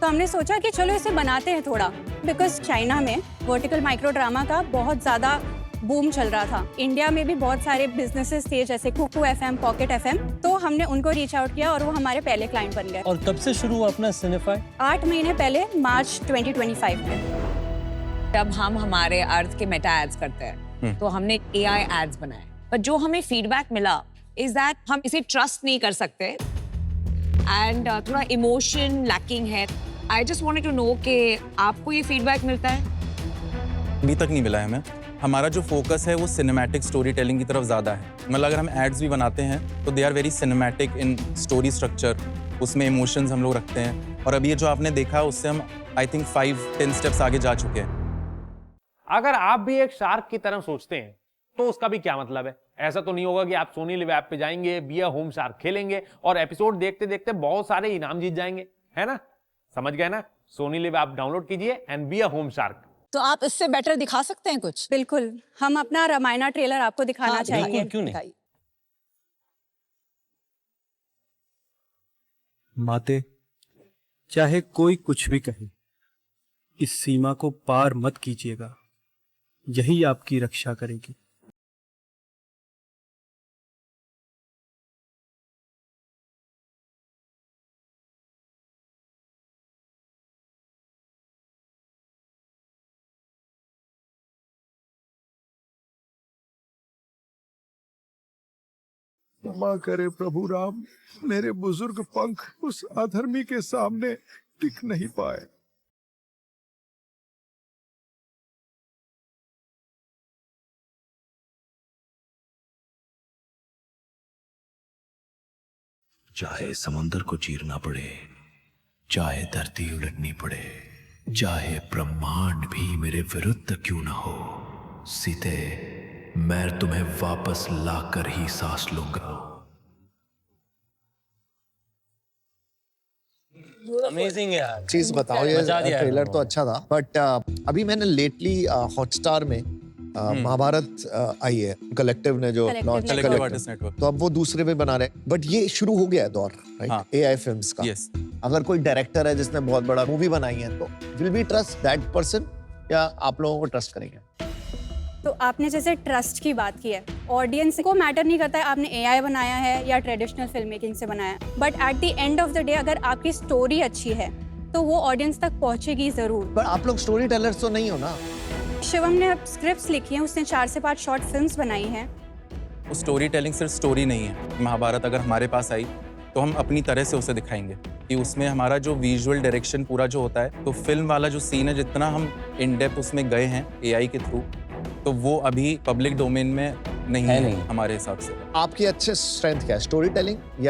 तो हमने सोचा कि चलो इसे बनाते हैं थोड़ा। बिकॉज चाइना में वर्टिकल माइक्रो ड्रामा का बहुत ज़्यादा बूम चल रहा था। इंडिया में भी बहुत सारे बिजनेसेस थे जैसे कुकू FM, पॉकेट FM, तो हमने उनको रीच आउट किया और वो हमारे पहले क्लाइंट बन गए। और कब से शुरू हुआ अपना सिनेफाई? 8 महीने पहले, मार्च 2025 में। जब हम हमारे अर्थ के मेटा एड्स करते हैं तो हमने AI एड्स बनाए, पर जो हमें फीडबैक मिला इज दैट हम इसे ट्रस्ट नहीं कर सकते एंड थोड़ा इमोशन लैकिंग है। I just wanted to know कि आपको ये फीडबैक मिलता है? अभी तक नहीं मिला है हमें। हमारा जो फोकस है वो सिनेमैटिक स्टोरी टेलिंग की तरफ ज़्यादा है। मतलब अगर हम एड्स भी बनाते हैं तो they are very cinematic in story structure, उसमें इमोशंस हम लोग रखते हैं। और अभी ये जो आपने देखा उससे हम आई थिंक 5-10 स्टेप्स आगे जा चुके हैं। अगर आप भी एक शार्क की तरह सोचते हैं तो उसका भी क्या मतलब है? ऐसा तो नहीं होगा कि आप सोनी लिव ऐप पे जाएंगे, बी अ होम शार्क खेलेंगे और एपिसोड देखते देखते बहुत सारे इनाम जीत जाएंगे, है ना? समझ गए ना? सोनी लिव ऐप डाउनलोड कीजिए and be a home shark. तो आप इससे बेटर दिखा सकते हैं कुछ? बिल्कुल, हम अपना रामायणा ट्रेलर आपको दिखाना चाहेंगे। बिल्कुल, क्यों नहीं? माते, चाहे कोई कुछ भी कहे, इस सीमा को पार मत कीजिएगा, यही आपकी रक्षा करेगी। क्षमा करे प्रभु राम, मेरे बुजुर्ग पंख उस अधर्मी के सामने टिक नहीं पाए। चाहे समुंदर को चीरना पड़े, चाहे धरती उलटनी पड़े, चाहे ब्रह्मांड भी मेरे विरुद्ध क्यों ना हो, सीते मैं तुम्हें वापस लाकर ही सांस लूंगा। अमेजिंग यार। चीज बताओ, ये ट्रेलर तो अच्छा था बट अभी मैंने लेटली हॉटस्टार में महाभारत आई है, कलेक्टिव ने जो लॉन्च कलेक्टिव, तो अब वो दूसरे पे बना रहे हैं। बट ये शुरू हो गया है दौर, राइट, AI फिल्म्स का। अगर कोई डायरेक्टर है जिसने बहुत बड़ा मूवी बनाई है तो will we trust that person या आप लोगों को ट्रस्ट करेंगे? तो आपने जैसे ट्रस्ट की बात की है, ऑडियंस को मैटर नहीं करता है आपने AI बनाया है या ट्रेडिशनल फिल्म मेकिंग से बनाया है, but at the end of the day अगर आपकी स्टोरी अच्छी है तो वो ऑडियंस तक पहुंचेगी जरूर। पर आप लोग स्टोरी टेलर्स तो नहीं हो ना? शिवम ने स्क्रिप्ट्स लिखी हैं, उसने 4 से 5 शॉर्ट फिल्म्स बनाई हैं। वो स्टोरी टेलिंग सिर्फ स्टोरी नहीं है। महाभारत अगर हमारे पास आई तो हम अपनी तरह से उसे दिखाएंगे कि उसमें हमारा जो विजुअल डायरेक्शन पूरा जो होता है, तो फिल्म वाला जो सीन है जितना हम इन डेप्थ उसमें गए हैं AI के थ्रू, तो वो अभी पब्लिक डोमेन में नहीं है हमारे हिसाब से। आपकी अच्छे स्ट्रेंथ क्या है, स्टोरी टेलिंग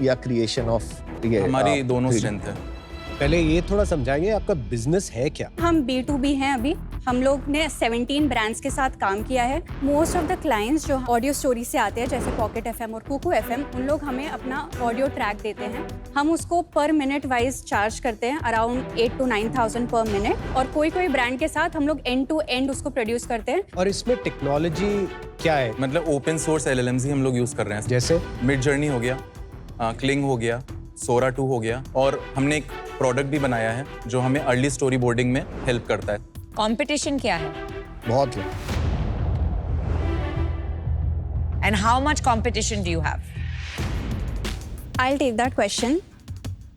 या क्रिएशन ऑफ? हमारी दोनों स्ट्रेंथ है। पहले ये थोड़ा समझाएंगे आपका बिजनेस है क्या? हम B2B हैं अभी। हम लोग ने 17 ब्रांड्स के साथ काम किया है। मोस्ट ऑफ द क्लाइंट्स जो ऑडियो स्टोरी से आते हैं जैसे पॉकेट FM और कुकू FM, उन लोग हमें अपना ऑडियो ट्रैक देते हैं। हम उसको पर मिनट वाइज चार्ज करते हैं, अराउंड 8 to 9,000 पर मिनट। और कोई ब्रांड के साथ हम लोग एंड टू एंड उसको प्रोड्यूस करते हैं। और इसमें टेक्नोलॉजी क्या है? मतलब ओपन सोर्स LLMs ही हम लोग यूज कर रहे हैं। जैसे मिड जर्नी हो गया, क्लिंग हो गया, सोरा 2 हो गया, और हमने एक प्रोडक्ट भी बनाया है जो हमें अर्ली स्टोरी बोर्डिंग में हेल्प करता है। कंपटीशन क्या है? बहुत है। And how much competition do you have? I will take that question.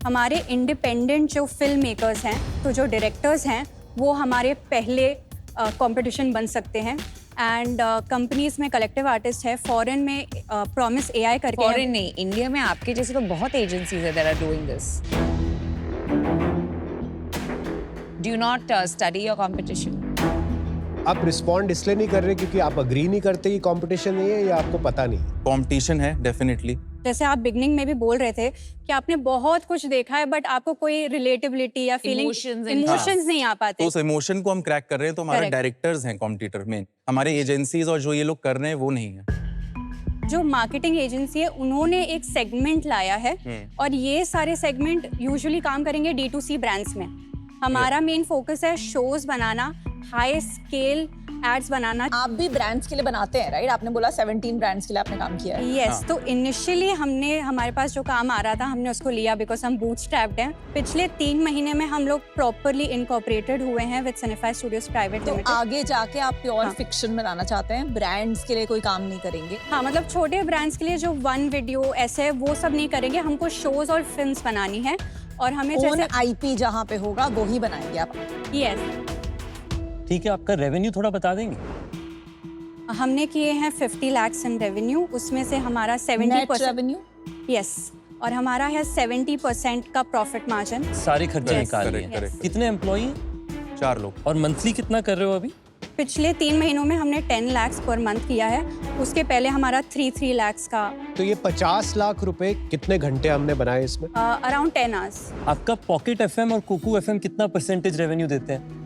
हमारे इंडिपेंडेंट जो फिल्म मेकर्स हैं, तो जो डायरेक्टर्स हैं, वो हमारे पहले कंपटीशन बन सकते हैं। एंड कंपनीज में कलेक्टिव आर्टिस्ट है, फॉरेन में प्रॉमिस AI करके। फॉरेन नहीं, इंडिया में आपके जैसे तो बहुत एजेंसीज है that are doing this. Do you not study your competition? आप रिस्पॉन्ड इसलिए नहीं कर रहे क्योंकि आप अग्री नहीं करते कि कंपटीशन नहीं है, या आपको पता नहीं? कंपटीशन है डेफिनेटली। जैसे आप बिगनिंग में भी बोल रहे थे कि आपने बहुत कुछ देखा है बट आपको कोई रिलेटेबिलिटी या फीलिंग इमोशंस नहीं आ पाते। तो उस इमोशन को हम क्रैक कर रहे हैं, तो हमारे डायरेक्टर्स हैं कॉम्पिटिटर में, हमारे एजेंसीज और जो ये लोग कर रहे हैं वो नहीं है। जो मार्केटिंग एजेंसी है उन्होंने एक सेगमेंट लाया है और ये सारे सेगमेंट यूजुअली काम करेंगे D2C ब्रांड्स में। हमारा मेन फोकस है शोज बनाना, हाई स्केल एड्स बनाना। आप भी ब्रांड्स के लिए बनाते हैं, राइट? आपने बोला 17 ब्रांड्स के लिए आपने काम किया है। यस, तो इनिशियली हमने हमारे पास जो काम आ रहा था हमने उसको लिया बिकॉज हम बूटस्ट्रैप्ड हैं। पिछले 3 महीने में हम लोग प्रॉपरली इनकॉर्पोरेटेड हुए हैं विद सिनेफाई स्टूडियोज प्राइवेट तो लिमिटेड। आगे जाके आप प्योर हाँ। फिक्शन बनाना चाहते हैं, ब्रांड्स के लिए कोई काम नहीं करेंगे? हाँ, मतलब छोटे ब्रांड्स के लिए जो 1 वीडियो ऐसे वो सब नहीं करेंगे, हमको शोज और फिल्म्स बनानी है और हमें ओन जैसे आईपी जहाँ पे होगा वो ही बनाएंगे आप? यस, ठीक है, आपका रेवेन्यू थोड़ा बता देंगे? हमने किए हैं 50 lakhs इन रेवेन्यू, उसमें से हमारा नेट 70% रेवेन्यू? यस, और हमारा है 70% का प्रॉफिट मार्जिन। सारे खर्चे Yes, निकाल correct, लिए। correct. कितने एम्प्लॉई? 4 लोग। और मंथली कितना कर रहे हो अभी? पिछले 3 महीनों में हमने 10 lakhs पर मंथ किया है, उसके पहले हमारा 3 lakhs का तो ये 50 लाख रुपए कितने घंटे हमने बनाए इसमें? Around 10 hours। आपका पॉकेट एफएम और कुकू एफएम कितना परसेंटेज रेवेन्यू देते हैं?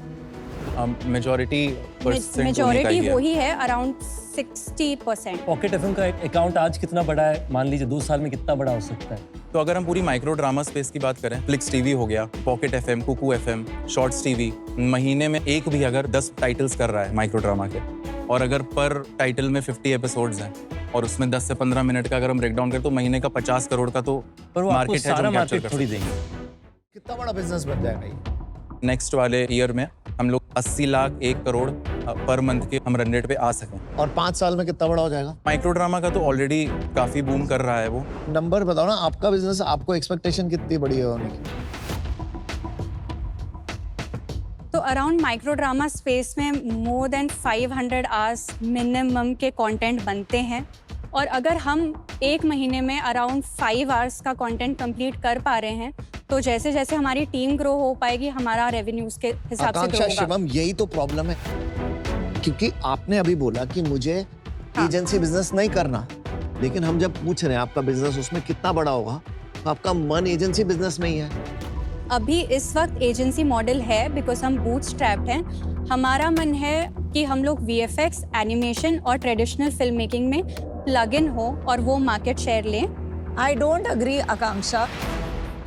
मेजॉरिटी मेजॉरिटी वही है, अराउंड 60%। पॉकेट एफएम का अकाउंट आज कितना बड़ा है? मान लीजिए 2 साल में कितना बड़ा हो सकता है? तो अगर हम पूरी माइक्रो ड्रामा स्पेस की बात करें, फ्लिक्स टीवी हो गया, pocket FM, Kuku FM, shorts TV, महीने में एक भी अगर 10 टाइटल्स कर रहा है माइक्रो ड्रामा के, और अगर पर टाइटल में 50 एपिसोड्स हैं और उसमें 10 से 15 मिनट का अगर हम ब्रेकडाउन करें तो महीने का 50 करोड़ का तो पर वो आपको मार्केट है जो सारा हम कैप्चर मार्केट कर थोड़ी सकते देंगे। कितना बड़ा बिजनेस बन जाएगा ये? हैं। नेक्स्ट वाले ईयर में हम लोग 80 लाख 1 करोड़ पर मंथ के हम रन रेट पे आ सकें। और 5 साल में कितना बड़ा हो जाएगा? माइक्रो ड्रामा का तो ऑलरेडी काफी बूम कर रहा है वो। नंबर बताओ ना, आपका बिजनेस, आपको एक्सपेक्टेशन कितनी बड़ी है होने की? तो अराउंड माइक्रो ड्रामा स्पेस में मोर देन 500 आवर्स मिनिमम के कंटेंट बनते हैं, और अगर हम 1 महीने में अराउंड 5 आवर्स का कंटेंट कंप्लीट कर पा रहे हैं तो जैसे जैसे हमारी टीम ग्रो हो पाएगी हमारा रेवेन्यूज के हिसाब से ग्रो आकांक्षा, होगा। शिवम, यही तो प्रॉब्लम है, क्योंकि आपने अभी बोला कि मुझे एजेंसी बिजनेस नहीं करना, लेकिन हम जब पूछ रहे हैं आपका बिजनेस उसमें कितना बड़ा होगा, तो आपका मन एजेंसी बिजनेस में ही है। अभी इस वक्त एजेंसी मॉडल है बिकॉज हम बूटस्ट्रैप्ड हैं। हमारा मन है कि हम लोग VFX, एनिमेशन और ट्रेडिशनल फिल्म मेकिंग में प्लग इन हो और वो मार्केट शेयर लें। आई डोंट अग्री आकांक्षा।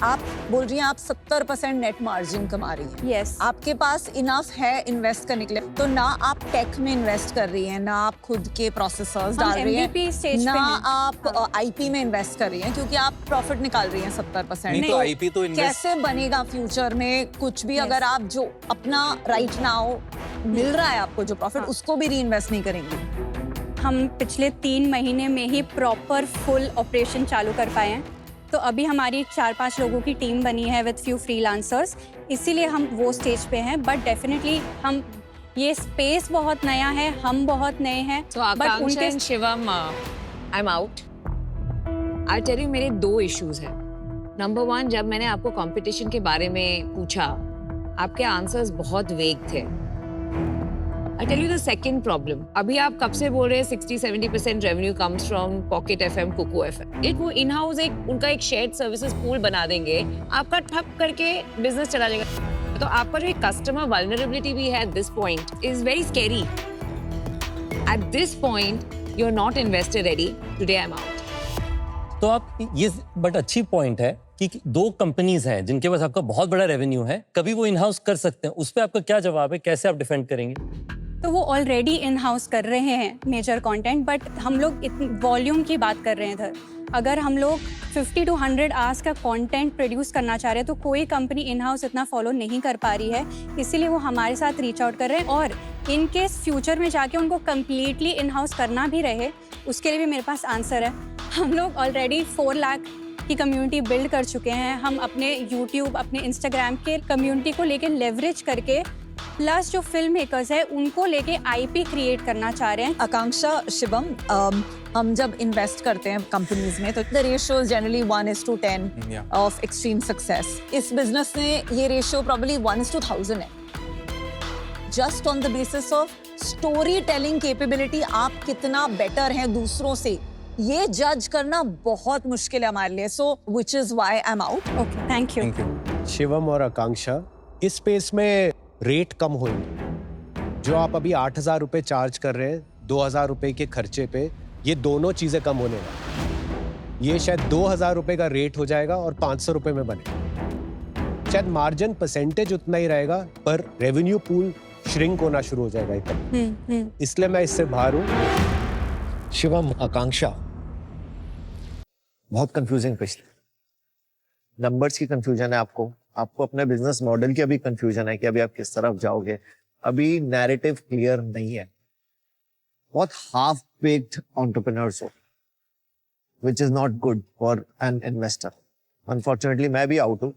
आप बोल रही हैं आप 70% नेट मार्जिन कमा रही हैं। यस, आपके पास इनफ है इन्वेस्ट करने के लिए, तो ना आप टेक में इन्वेस्ट कर रही हैं, ना आप खुद के प्रोसेसर्स हम डाल रही MVP हैं, स्टेज ना पे हैं। आप आईपी में इन्वेस्ट कर रही हैं, क्योंकि आप प्रॉफिट निकाल रही हैं 70%। नहीं तो IP तो invest- कैसे बनेगा फ्यूचर में कुछ भी अगर आप जो अपना राइट नाउ मिल रहा है आपको जो प्रॉफिट, उसको भी री इन्वेस्ट नहीं करेंगी? हम पिछले 3 महीने में ही प्रॉपर फुल ऑपरेशन चालू कर पाए हैं। तो अभी हमारी 4-5 लोगों की टीम बनी है विद फ्यू फ्रीलांसर्स, इसीलिए हम वो स्टेज पे हैं। बट डेफिनेटली हम, ये स्पेस बहुत नया है, हम बहुत नए हैं। So Akanksha and Shivam, I'm out. I'll tell you, मेरे 2 इश्यूज हैं। नंबर 1, जब मैंने आपको कंपटीशन के बारे में पूछा, आपके आंसर्स बहुत वेग थे। I'll tell you the second problem. अभी आप कब से बोल रहे हैं 60-70% revenue comes from pocket FM, Kuku FM. एक वो इन हाउस उनका एक शेयर्ड सर्विसेज पूल बना देंगे, आपका ठप करके बिजनेस चला जाएगा। तो आपका जो एक कस्टमर वल्नरेबिलिटी भी है at this point is very scary. At this point, you're not investor ready. Today I'm out. तो आप ये बट अच्छी पॉइंट है कि 2 कंपनीज हैं जिनके पास आपका बहुत बड़ा रेवेन्यू है, कभी वो इन हाउस कर सकते हैं। उस पर आपका क्या जवाब है, कैसे आप डिफेंड करेंगे? तो वो ऑलरेडी इन हाउस कर रहे हैं मेजर कंटेंट, बट हम लोग इतनी वॉल्यूम की बात कर रहे हैं इधर। अगर हम लोग 50 to 100 आवर्स का कंटेंट प्रोड्यूस करना चाह रहे हैं तो कोई कंपनी इन हाउस इतना फॉलो नहीं कर पा रही है, इसीलिए वो हमारे साथ रीच आउट कर रहे हैं। और इन केस फ्यूचर में जाके उनको कम्प्लीटली इन हाउस करना भी रहे, उसके लिए भी मेरे पास आंसर है। हम लोग ऑलरेडी 4 लाख की कम्युनिटी बिल्ड कर चुके हैं। हम अपने YouTube, अपने Instagram के कम्युनिटी को लेके लेवरेज करके, प्लस जो फिल्म मेकर्स है उनको लेके IP क्रिएट करना चाह रहे हैं। आकांक्षा, शिवम, हम जब इन्वेस्ट करते हैं कंपनीज में तो the ratio is generally 1:10 Yeah. Of extreme success. इस बिजनेस में ये रेशियो प्रॉब्ली 1:1000 है। Just on the basis of story telling capability आप कितना बेटर हैं दूसरों से, ये जज करना बहुत मुश्किल है हमारे लिए। So which is why I am out. Okay, thank you. Shivam और आकांक्षा, इस स्पेस में रेट कम होंगे। जो आप अभी 8,000 रुपए चार्ज कर रहे हैं 2,000 रुपए के खर्चे पे, ये दोनों चीजें कम होने वाली। ये शायद 2,000 रुपए का रेट हो जाएगा और 500 रुपए में बने। शायद मार्जिन परसेंटेज उतना ही रहेगा, पर रेवेन्यू पूल श्रिंक होना शुरू हो जाएगा एकदम। इसलिए मैं इससे बाहर हूँ। शिवम, आकांक्षा, बहुत कंफ्यूजिंग पिछले नंबर्स की कंफ्यूजन है आपको अपने बिजनेस मॉडल की अभी कंफ्यूजन है कि अभी आप किस तरफ जाओगे। अभी नैरेटिव क्लियर नहीं है, बहुत हाफ बेक्ड एंटरप्रेन्योर्स हो, which is not good for an investor. Unfortunately, मैं भी आउट हूँ।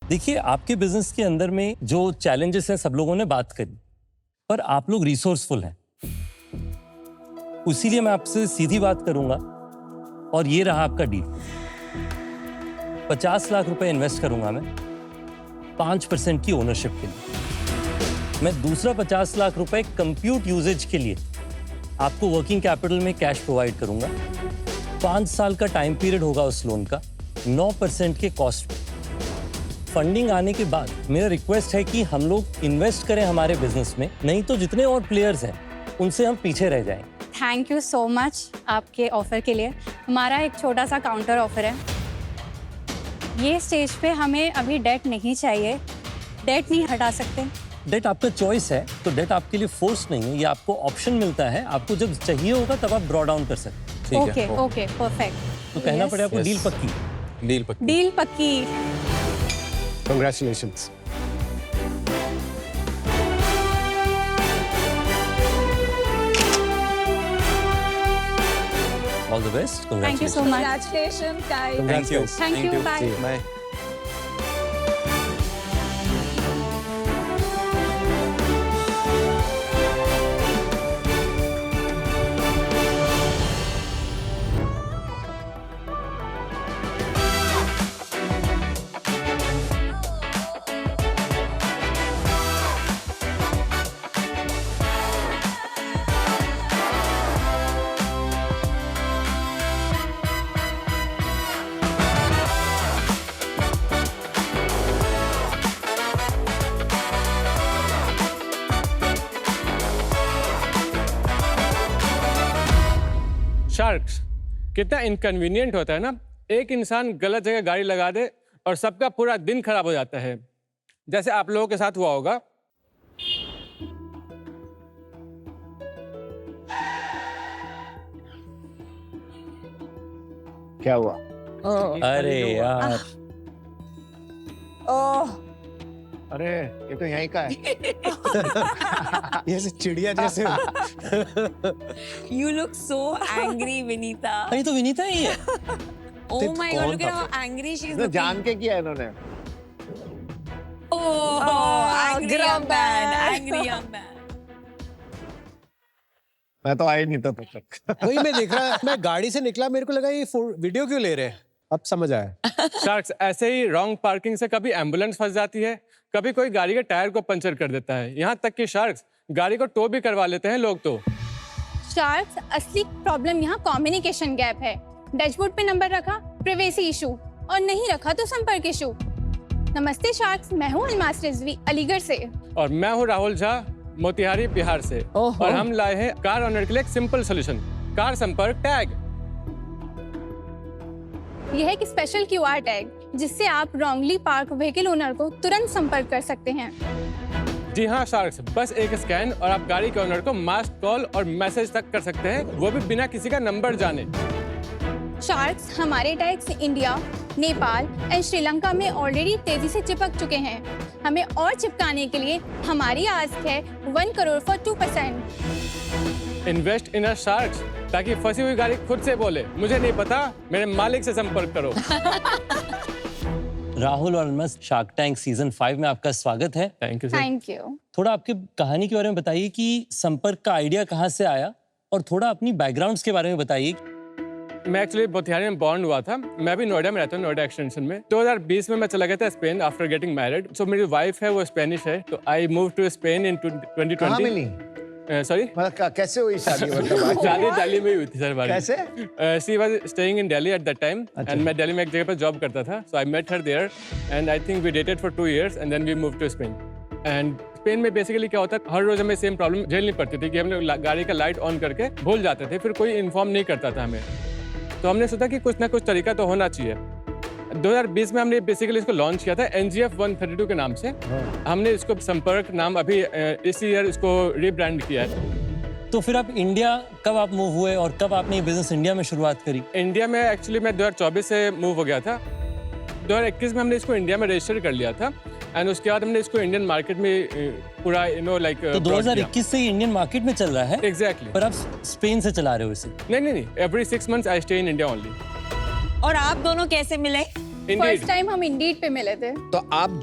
देखिए, आपके बिजनेस के अंदर में जो चैलेंजेस हैं सब लोगों ने बात करी, पर आप लोग रिसोर्सफुल हैं, इसीलिए मैं आपसे सीधी बात करूंगा और ये रहा आपका डील। 50 लाख रुपए इन्वेस्ट करूंगा मैं 5% की ओनरशिप के लिए। मैं दूसरा 50 लाख रुपए कंप्यूट यूजेज के लिए आपको वर्किंग कैपिटल में कैश प्रोवाइड करूंगा। 5 साल का टाइम पीरियड होगा उस लोन का, 9% के कॉस्ट पे। फंडिंग आने के बाद मेरा रिक्वेस्ट है कि हम लोग इन्वेस्ट करें हमारे बिजनेस में, नहीं तो जितने और प्लेयर्स हैं उनसे हम पीछे रह जाएं। थैंक यू सो मच आपके ऑफर के लिए। हमारा एक छोटा सा काउंटर ऑफर है। ये स्टेज पे हमें अभी डेट नहीं चाहिए, डेट नहीं हटा सकते। डेट आपका चॉइस है, तो डेट आपके लिए फोर्स नहीं है, ये आपको ऑप्शन मिलता है। आपको जब चाहिए होगा तब आप ड्रॉ डाउन कर सकते हैं। Okay okay perfect. तो कहना पड़ेगा आपको डील पक्की। डील पक्की। डील पक्की। Congratulations. All the best. Thank you so much. Congratulations, guys. Thank you. Thank you. Bye. Bye. Sharks, कितना इनकन्वीनियंट होता है ना, एक इंसान गलत जगह गाड़ी लगा दे और सबका पूरा दिन खराब हो जाता है, जैसे आप लोगों के साथ हुआ होगा। क्या हुआ? अरे यार, ओह, अरे ये तो यहीं का है। ये से चिड़िया जैसे। You look so angry, Vinita. ये तो विनीता ही है। Oh my God, look at how angry she is तो looking. जान के किया इन्होंने। Oh, angry young man, angry young man. मैं तो आई नहीं था तब तक। वही मैं देख रहा, मैं गाड़ी से निकला, मेरे को लगा ये वीडियो क्यों ले रहे हैं, अब समझ आया। शार्क्स, ऐसे ही रॉन्ग पार्किंग से कभी एम्बुलेंस फंस जाती है, कभी कोई गाड़ी के टायर को पंचर कर देता है, यहाँ तक कि शार्क्स गाड़ी को टो भी करवा लेते हैं लोग। तो शार्क्स, असली प्रॉब्लम यहाँ कम्युनिकेशन गैप है। डैशबोर्ड पे नंबर रखा प्राइवेसी इशू, और नहीं रखा तो संपर्क इशू। नमस्ते शार्क्स, मैं हूँ अलमास रिजवी अलीगढ़ से। और मैं हूँ राहुल झा मोतिहारी बिहार से। और हम लाए हैं कार ओनर के लिए एक सिंपल सोल्यूशन, कार संपर्क टैग। यह एक स्पेशल क्यूआर टैग जिससे आप रॉन्गली पार्क व्हीकल ओनर को तुरंत संपर्क कर सकते हैं। जी हाँ शार्क्स, बस एक स्कैन और आप गाड़ी के ओनर को मास कॉल और मैसेज तक कर सकते हैं, वो भी बिना किसी का नंबर जाने। शार्क्स, हमारे tags India, Nepal and Sri Lanka में ऑलरेडी तेजी से चिपक चुके हैं। हमें और चिपकाने के लिए हमारी आस्क है 1 crore for 2%। Invest in a sharks, ताकि फंसी हुई गाड़ी खुद से बोले मुझे नहीं पता, मेरे मालिक से संपर्क करो। राहुल और अलमस, शार्क टैंक सीजन 5 में आपका स्वागत है। Thank you sir. Thank you. थोड़ा आपकी कहानी के बारे में बताइए कि संपर्क का आइडिया कहाँ से आया, और थोड़ा अपनी बैकग्राउंड्स के बारे में बताइए। मैं एक्चुअली मोतिहारी में बॉर्न हुआ था, मैं भी नोएडा में रहता हूँ, नोएडा एक्सटेंशन में। 2020 में मैं चला गया था स्पेन आफ्टर गेटिंग मैरिड। सो मेरी वाइफ है वो स्पेनिश है, तो आई मूव टू स्पेन इन 2020। कहाँ मिली? सॉरी, कैसे हुई शादी? शादी दिल्ली में ही हुई थी सर हमारी। कैसे? She was staying in Delhi at that time, and मैं दिल्ली में एक जगह पर जॉब करता था। So I met her there and I think we dated for 2 years and then we move to Spain. And Spain में बेसिकली क्या होता है, हर रोज हमें सेम प्रॉब्लम झेलनी पड़ती थी कि हम लोग गाड़ी का लाइट ऑन करके भूल जाते थे, फिर कोई इन्फॉर्म नहीं करता था हमें। तो हमने सोचा कि कुछ ना कुछ तरीका तो होना चाहिए। 2020 में हमने बेसिकली इसको लॉन्च किया था NGF 132 के नाम से। हमने इसको संपर्क नाम अभी इस ईयर इसको रीब्रांड किया है। तो फिर आप इंडिया कब आप मूव हुए और कब आपने ये बिजनेस इंडिया में शुरुआत करी? इंडिया में एक्चुअली मैं 2024 से मूव हो गया था। 2021 में हमने इसको इंडिया में रजिस्टर कर लिया था एंड उसके बाद हमने इसको इंडियन मार्केट में पूरा लाइक तो 2021 से इंडियन मार्केट में चल रहा है? एग्जैक्टली। पर आप स्पेन से चला रहे हो इसे? नहीं, every 6 months I stay in India only. और आप दोनों कैसे मिले? फर्स्ट टाइम हम इंडीड पे मिले थे। तो आप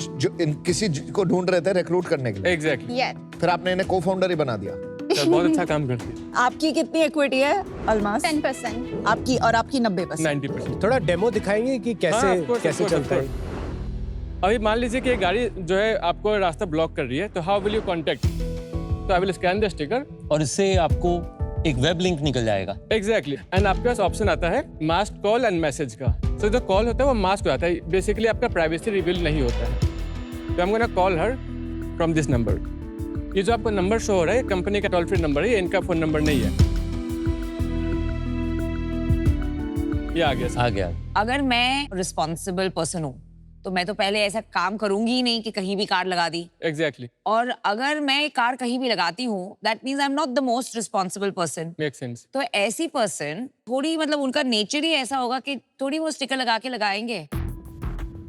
किसी को ढूंढ रहे थे रिक्रूट करने के लिए? एग्जैक्टली। फिर आपने इन्हें को-फाउंडर ही बना दिया। बहुत अच्छा काम करती है। आपकी कितनी इक्विटी है अलमास? 10%। आपकी और आपकी 90%। 90%। थोड़ा डेमो दिखाएंगे कि कैसे चलता है? अभी मान लीजिए कि गाड़ी जो है आपको रास्ता ब्लॉक कर रही है, तो हाउ विल यू कॉन्टेक्ट? तो I will scan the sticker और इससे आपको एक वेब लिंक निकल जाएगा। एग्जैक्टली एंड आपके पास ऑप्शन आता है मास्क कॉल एंड मैसेज का। तो जो कॉल होता है वो मास्क हो जाता है, बेसिकली आपका प्राइवेसी रिवील नहीं होता है। तो I am gonna call her from this number. ये जो आपको नंबर शो हो रहा है कंपनी का टोल फ्री नंबर है, इनका फोन नंबर नहीं है। ये आ गया। अगर मैं रिस्पॉन्सिबल पर्सन हूँ तो मैं तो पहले ऐसा काम करूंगी ही नहीं कि कहीं भी कार लगा दी। एग्जैक्टली। और अगर मैं कार कहीं भी लगाती हूँ that means I am not the most responsible person. Make sense. तो ऐसी पर्सन थोड़ी मतलब उनका नेचर ही ऐसा होगा कि थोड़ी वो स्टिकर लगा के लगाएंगे।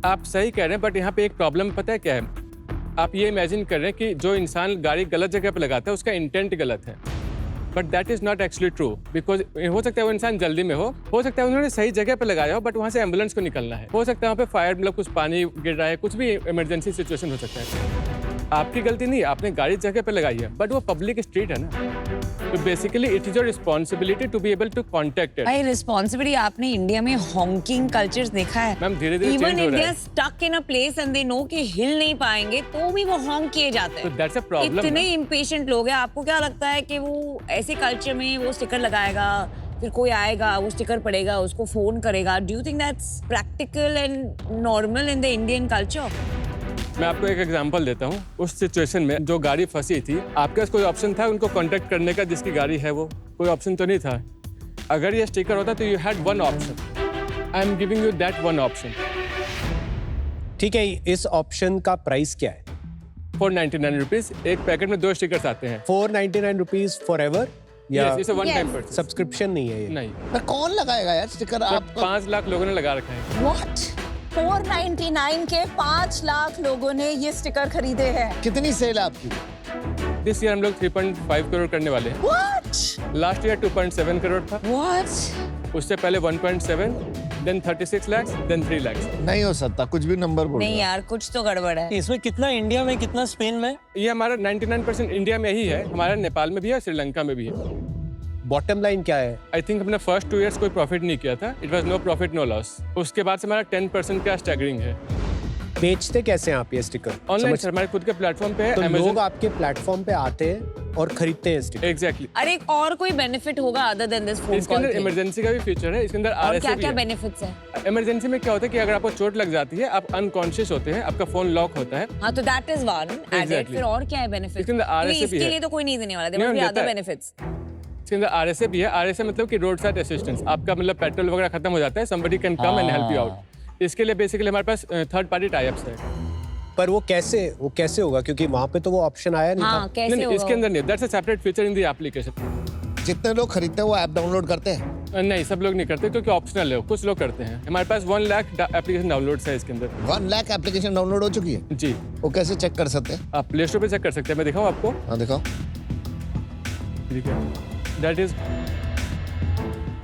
आप सही कह रहे हैं, बट यहाँ पे एक प्रॉब्लम पता है क्या है? आप ये इमेजिन कर रहे हैं कि जो इंसान गाड़ी गलत जगह पे लगाता है उसका इंटेंट गलत है, but that is not actually true. Because हो सकता है वो इंसान जल्दी में हो सकता है उन्होंने सही जगह पे लगाया हो, बट वहाँ से एम्बुलेंस को निकलना है, हो सकता है वहाँ पे फायर मतलब कुछ पानी गिर रहा है, कुछ भी इमरजेंसी सिचुएशन हो सकता है। आपकी गलती नहीं, आपने गाड़ी जगह पे लगाई है, बट वो पब्लिक स्ट्रीट है ना। तो basically it is your responsibility to be able to contact it. भाई रिस्पॉन्सिबिलिटी। आपने इंडिया में हॉकिंग कल्चर्स देखा है? मैम धीरे-धीरे इवन चेंज हो रहा इंडिया है। Stuck in a place and they know कि हिल नहीं पाएंगे तो भी वो हॉन्क किए जाते तो हैं। That's a problem. इतने इम्पेशेंट लोग हैं। आपको क्या लगता है कि वो ऐसे कल्चर में वो स्टिकर लगाएगा, फिर कोई आएगा वो स्टिकर पड़ेगा, उसको फोन करेगा? Do you think that's practical and normal in the Indian culture? मैं आपको एक एग्जांपल देता हूँ। उस सिचुएशन में जो गाड़ी फंसी थी, आपके पास कोई ऑप्शन था उनको कांटेक्ट करने का जिसकी गाड़ी है वो? कोई ऑप्शन तो नहीं था। अगर ये स्टिकर होता तो you had one option. I am giving you that one option. ठीक है, इस ऑप्शन का प्राइस क्या है? 499 रुपीज। एक पैकेट में 2 स्टिकर्स आते हैं। 499 रुपीज फॉर एवर या Yes, it's a one time purchase। Subscription नहीं है ये? नहीं। पर कौन लगाएगा यार स्टिकर? आप 5 लाख लोगों ने लगा रखा है। What? 499 के 5 लाख लोगों ने ये स्टिकर खरीदे हैं। कितनी सेल है आपकी? दिस ईयर हम लोग 3.5 करोड़ करने वाले हैं। What? लास्ट ईयर 2.7 करोड़ था। What? उससे पहले 1.7, देन 36 लाख, देन 3 लाख। नहीं हो सकता, कुछ भी नंबर बोलो। नहीं यार, कुछ तो गड़बड़ है। इसमें कितना इंडिया में, कितना स्पेन में? ये हमारा 99% इंडिया में ही है, हमारा नेपाल में भी है, श्रीलंका में भी है। बॉटम लाइन क्या है? आई थिंक हमने फर्स्ट 2 years कोई प्रॉफिट नहीं किया था। It was no profit no loss. उसके बाद से हमारा 10% का स्टैगरिंग है। बेचते कैसे हैं आप ये स्टिकर? ऑनलाइन सर, हमारे खुद के प्लेटफॉर्म पे है। तो Amazon- लोग आपके प्लेटफॉर्म पे आते हैं और खरीदते हैं स्टिकर? एग्जैक्टली। अरे और कोई बेनिफिट होगा अदर देन दिस फोन इसके कॉल? अंदर इमरजेंसी का भी फीचर है, इसके अंदर और RSA क्या भी क्या है। बेनिफिट्स हैं? इमरजेंसी में क्या होता है कि अगर आपको चोट लग जाती है, आप अनकॉन्शियस होते हैं, आपका फोन लॉक होता है। हाँ, तो that is one added. Exactly। फिर और क्या है बेनिफिट? इसके अंदर RSA भी इसके है। लिए तो कोई नहीं देने वाला। नहीं, देयर मस्ट बी देता अदर है। बेनिफिट्स। इसके अंदर RSA भी है। RSA मतलब कि रोड साइड असिस्टेंस। आपका मतलब पेट्रोल वगैरह खत्म हो जाता है, somebody can come and help you out। इसके लिए बेसिकली हमारे पास थर्ड पार्टी टाई अप्स है। पर वो कैसे होगा? क्योंकि वहाँ पे तो वो ऑप्शन आया नहीं हाँ, था। कैसे नहीं, होगा? इसके अंदर नहीं। That's a separate feature in the application. जितने लोग खरीदते हैं वो ऐप डाउनलोड करते हैं? नहीं, सब लोग नहीं करते क्योंकि ऑप्शनल है। कुछ लोग करते हैं। हमारे पास 1 लाख एप्लीकेशन डाउनलोड्स है इसके अंदर। 1 लाख एप्लीकेशन डाउनलोड हो चुकी है? जी। वो कैसे चेक कर सकते हैं? आप प्ले स्टोर पे चेक कर सकते हैं। मैं दिखाऊं आपको? हाँ दिखाओ। That is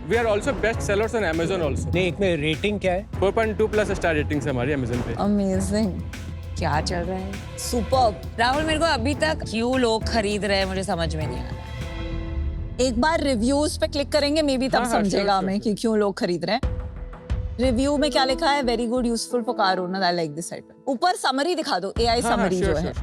we are also best sellers on Amazon also. नहीं, एक में रेटिंग क्या है? 4.2 प्लस स्टार रेटिंग्स है हमारी Amazon पे। अमेजिंग। क्या चल रहा है? सुपर्ब। राहुल, मेरे को अभी तक क्यों लोग खरीद रहे हैं मुझे समझ में नहीं आ रहा। एक बार रिव्यूज पे क्लिक करेंगे, मे बी तब हाँ, समझेगा sure, हमें कि क्यों लोग खरीद रहे हैं। रिव्यू में क्या लिखा है? Very good, useful for car owner. I like this site. ऊपर समरी दिखा दो, AI समरी जो है।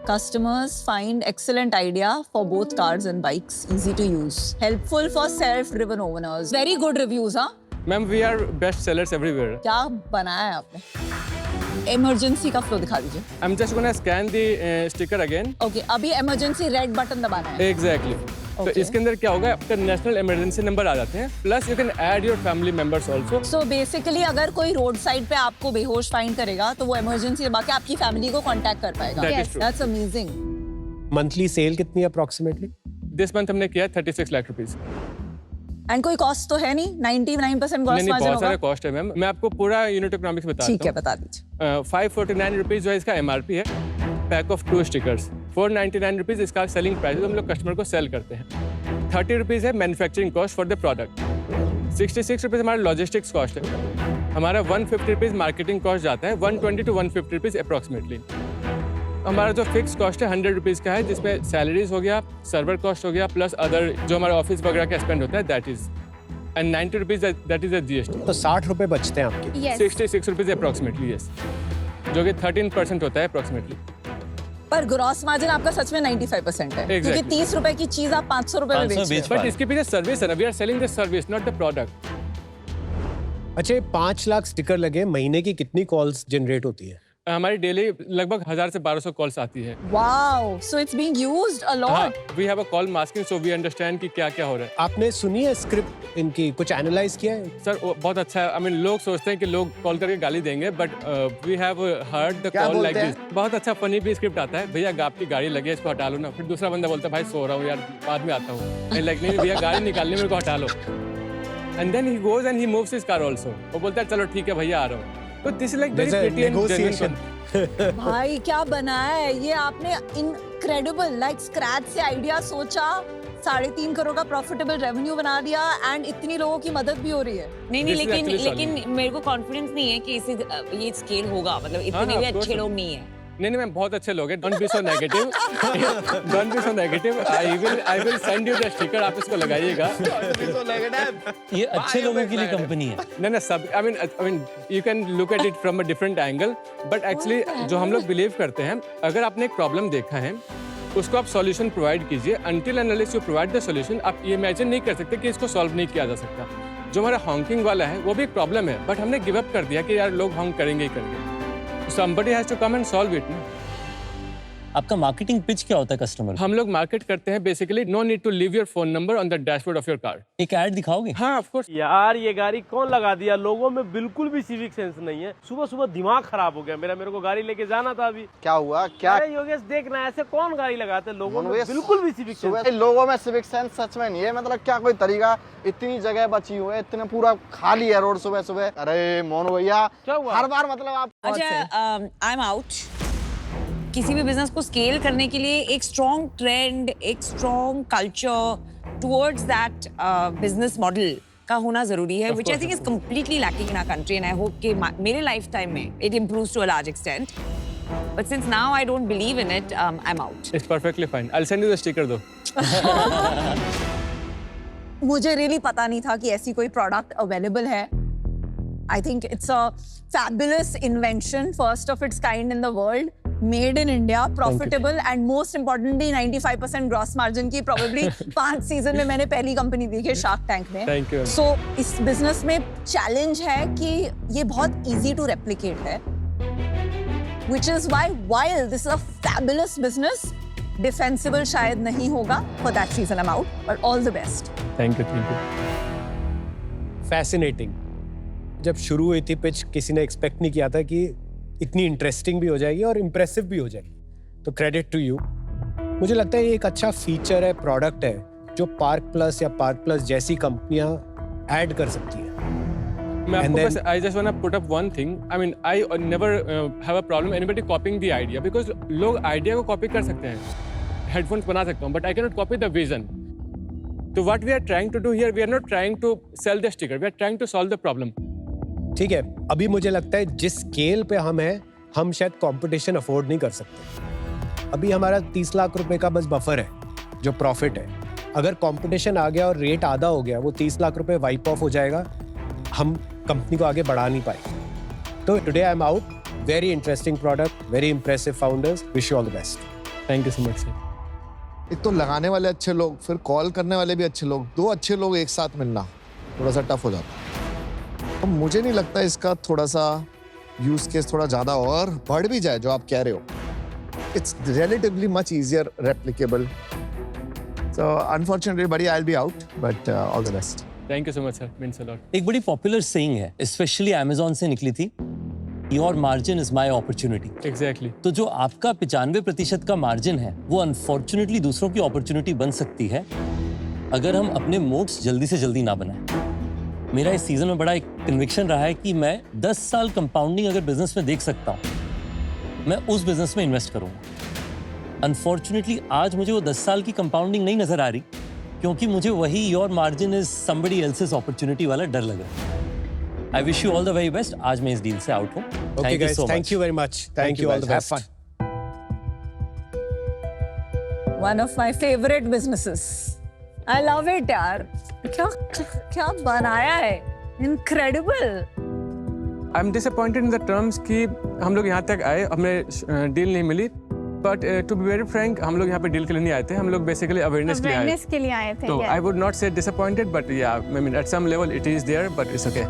Customers find excellent idea for both cars and bikes, easy to use, helpful for self-driven owners. Very good reviews, हाँ? Ma'am we are best sellers everywhere. क्या बनाया है आपने? इमरजेंसी का फ्लो दिखा दीजिए। I am just gonna scan the sticker again. Okay, अभी इमरजेंसी रेड बटन दबाना है। एग्जैक्टली। तो Okay. इसके अंदर क्या होगा, आपका नेशनल इमरजेंसी नंबर आ जाते हैं, plus you can add your family members also. So basically अगर कोई रोड साइड पे आपको बेहोश फाइंड करेगा तो वो इमरजेंसी दबा के आपकी फैमिली को कांटेक्ट कर पाएगा। That is true. That's amazing. Monthly cell कितनी अप्रोक्सीमेटली? दिस मंथ हमने किया 36 लाख रुपीस। एंड कोई कॉस्ट तो है नहीं, 99% ग्रॉस नहीं, मार्जिन बहुत होगा। सारे कॉस्ट है मैम, मैं आपको पूरा यूनिट इकोनॉमिक्स बता ठीक है, देता बता दीजिए। हूँ। 549 रुपीज जो है इसका MRP है, पैक ऑफ 2 स्टिकर्स। 499 रुपीज इसका सेलिंग प्राइस, हम लोग कस्टमर को सेल करते हैं। 30 रुपीज है manufacturing cost for the product. 66 rupees हमारा लॉजिस्टिक्स कॉस्ट है। हमारा 150 रुपीज मार्केटिंग कॉस्ट जाता है, 120 to 150 रुपीज अप्रॉक्सीमेटली। हमारा जो फिक्स कॉस्ट है 100 रुपीज का है, जिसमें सैलरीज हो गया, सर्वर कॉस्ट हो गया, प्लस अदर जो हमारा ऑफिस वगैरह का स्पेंड होता है, that is and 90 rupees that is GST। तो 60 रुपए बचते हैं आपके। Yes. 66 रुपीज अप्रॉक्सीमेटली, यस, जो कि 13% होता है अप्रॉक्सीमेटली। पर ग्रॉस मार्जिन आपका सच में 95% है, क्योंकि Exactly. 30 रुपए की चीज आप 500 रुपए में बेच रहे हो। बट इसके पीछे सर्विस है ना, we are selling the service not the product. अच्छा, ये 5 लाख स्टिकर लगे, महीने की कितनी कॉल्स जनरेट होती है? हमारी डेली लगभग 1000 से 1200 कॉल्स आती है। Wow, so it's being used a lot. We have a call masking, so we understand कि क्या क्या हो रहा है। आपने सुनी है स्क्रिप्ट इनकी, कुछ एनालाइज किया है? सर बहुत अच्छा है। आई मीन लोग सोचते हैं कि लोग कॉल करके गाली देंगे, but we have heard the क्या कॉल लाइक बोलते दिस। बहुत अच्छा फनी भी स्क्रिप्ट आता है, भैया आपकी गाड़ी लगी है, इसको हटा लो ना। फिर दूसरा बंदा बोलता है भाई सो रहा हूँ यार, बाद में आता हूँ। लाइक नहीं भैया गाड़ी निकालनी, मेरे को हटा लो। And then he goes and he moves his car also. वो बोलता है चलो ठीक है भैया आ रहा हूँ। तो this is like very pretty and genuine. भाई क्या बनाया है ये आपने, इनक्रेडिबल। लाइक स्क्रैच से आइडिया सोचा, 3.5 करोड़ का प्रॉफिटेबल रेवेन्यू बना दिया, एंड इतनी लोगों की मदद भी हो रही है। नहीं This is actually लेकिन मेरे को कॉन्फिडेंस नहीं है कि इसे ये स्केल होगा, मतलब इतने भी of course. अच्छे लोग नहीं है। नहीं मैम, बहुत अच्छे लोग हैं। Don't be so negative, don't be so negative. I will send you the sticker, आप इसको लगाइएगा। ये अच्छे लोगों के लिए कंपनी है। नहीं सब, I mean you can look at it from a different angle, but actually जो हम लोग बिलीव करते हैं, अगर आपने एक प्रॉब्लम देखा है उसको आप सॉल्यूशन प्रोवाइड कीजिए। Until and unless you provide the solution, आप ये इमेजिन नहीं कर सकते कि इसको सॉल्व नहीं किया जा सकता। जो हमारा हॉन्किंग वाला है वो भी एक प्रॉब्लम है, बट हमने गिव अप कर दिया कि यार लोग हॉन्क करेंगे ही करेंगे। Somebody has to come and solve it. आपका मार्केटिंग पिच क्या होता है कस्टमर? हम लोग मार्केट करते हैं basically, no need to leave your phone number on the dashboard of your car. एक ऐड दिखाओगे? हाँ ऑफ कोर्स। यार ये गाड़ी कौन लगा दिया? लोगों में बिल्कुल भी सिविक सेंस नहीं है। सुबह सुबह दिमाग खराब हो गया मेरे को गाड़ी लेके जाना था अभी। क्या हुआ? क्या? अरे योगेश देखना, ऐसे कौन गाड़ी लगाते? लोगों में बिल्कुल भी सिविक सेंस। लोगों में सिविक सेंस सच में नहीं है। मतलब क्या कोई तरीका? इतनी जगह बची हुई है, इतने पूरा खाली है रोड सुबह सुबह। अरे मोनू भैया, क्या हुआ? हर बार मतलब आप अच्छा, आई एम आउट। किसी भी बिजनेस को स्केल करने के लिए एक स्ट्रॉन्ग ट्रेंड, एक strong culture towards that business model का होना जरूरी है, which I think is completely lacking in our country, and I hope कि मेरे लाइफ टाइम में it improves to a large extent. But since now I don't believe in it, I'm out. It's perfectly fine. I'll send you the sticker though. मुझे रियली पता नहीं था कि ऐसी कोई प्रोडक्ट अवेलेबल है। I think it's a fabulous invention, first of its kind in the world, made in India, profitable, and most importantly 95% gross margin की। प्रोबेबली 5 सीजन में मैंने पहली कंपनी देखी है शार्क टैंक में। Thank you. सो इस बिजनेस में चैलेंज है कि ये बहुत इजी टू रेप्लिकेट है, which is why while this is a fabulous business, defensible शायद नहीं होगा। For that reason I'm out, but all the best. Thank you. Fascinating. जब शुरू हुई थी पिच, किसी ने एक्सपेक्ट नहीं किया था कि इतनी इंटरेस्टिंग भी हो जाएगी और इम्प्रेसिव भी हो जाएगी। तो क्रेडिट टू यू। मुझे लगता है ये एक अच्छा फीचर है, प्रोडक्ट है, जो पार्क प्लस या पार्क प्लस जैसी कंपनियां ऐड कर सकती है। मैं आपको बस, I just wanna put up one thing. I mean, I never have a problem anybody copying the idea, because लोग आइडिया को कॉपी कर सकते हैं। हेडफोन्स बना सकता हूँ, but I cannot copy the vision. So what we are trying to do here, we are not trying to sell the sticker. We are trying to solve the problem. ठीक है, अभी मुझे लगता है जिस स्केल पे हम हैं, हम शायद कंपटीशन अफोर्ड नहीं कर सकते। अभी हमारा 30 लाख रुपए का बस बफर है जो प्रॉफिट है। अगर कंपटीशन आ गया और रेट आधा हो गया, वो 30 लाख रुपए वाइप ऑफ हो जाएगा, हम कंपनी को आगे बढ़ा नहीं पाएंगे। तो today I am out. Very interesting product, very impressive founders, wish you all the best. Thank you so much sir. एक तो लगाने वाले अच्छे लोग, फिर कॉल करने वाले भी अच्छे लोग, 2 अच्छे लोग एक साथ मिलना थोड़ा सा टफ हो जाता है। तो मुझे नहीं लगता इसका थोड़ा सा यूज केस थोड़ा ज्यादा और बढ़ भी जाए जो आप कह रहे हो। It's relatively much easier replicable, So unfortunately, buddy, I'll be out, but all the best. Thank you so much, sir. Means a lot. एक बड़ी पॉपुलर सेइंग है, स्पेशली अमेज़न से निकली थी, your margin is my opportunity. Exactly. तो जो आपका 95% का मार्जिन है वो अनफॉर्चुनेटली दूसरों की अपॉर्चुनिटी बन सकती है अगर हम अपने मोड्स जल्दी से जल्दी ना बनाएं। मेरा इस सीजन में बड़ा एक कन्विक्शन रहा है कि मैं 10 साल कंपाउंडिंग अगर बिजनेस में देख सकता हूँ, मैं उस बिजनेस में इन्वेस्ट करूँगा। अनफॉर्चुनेटली आज मुझे वो 10 साल की कंपाउंडिंग नहीं नजर आ रही, क्योंकि मुझे वही your margin is somebody else's opportunity वाला डर लग रहा है। I wish you all the very best. आज मैं इस डील से आउट हूँ। Okay, guys, thank you very much. Thank you, all the best. Have fun. One of my favorite businesses. I love it, यार। क्या बनाया है? Incredible. I'm disappointed in the terms कि हम लोग यहाँ तक आए, हमें डील नहीं मिली। But to be very frank, हम लोग यहाँ पे डील के लिए नहीं आए थे, हम लोग basically awareness के लिए आए थे। के लिए आए थे। तो I would not say disappointed, but yeah, I mean at some level it is there, but it's okay.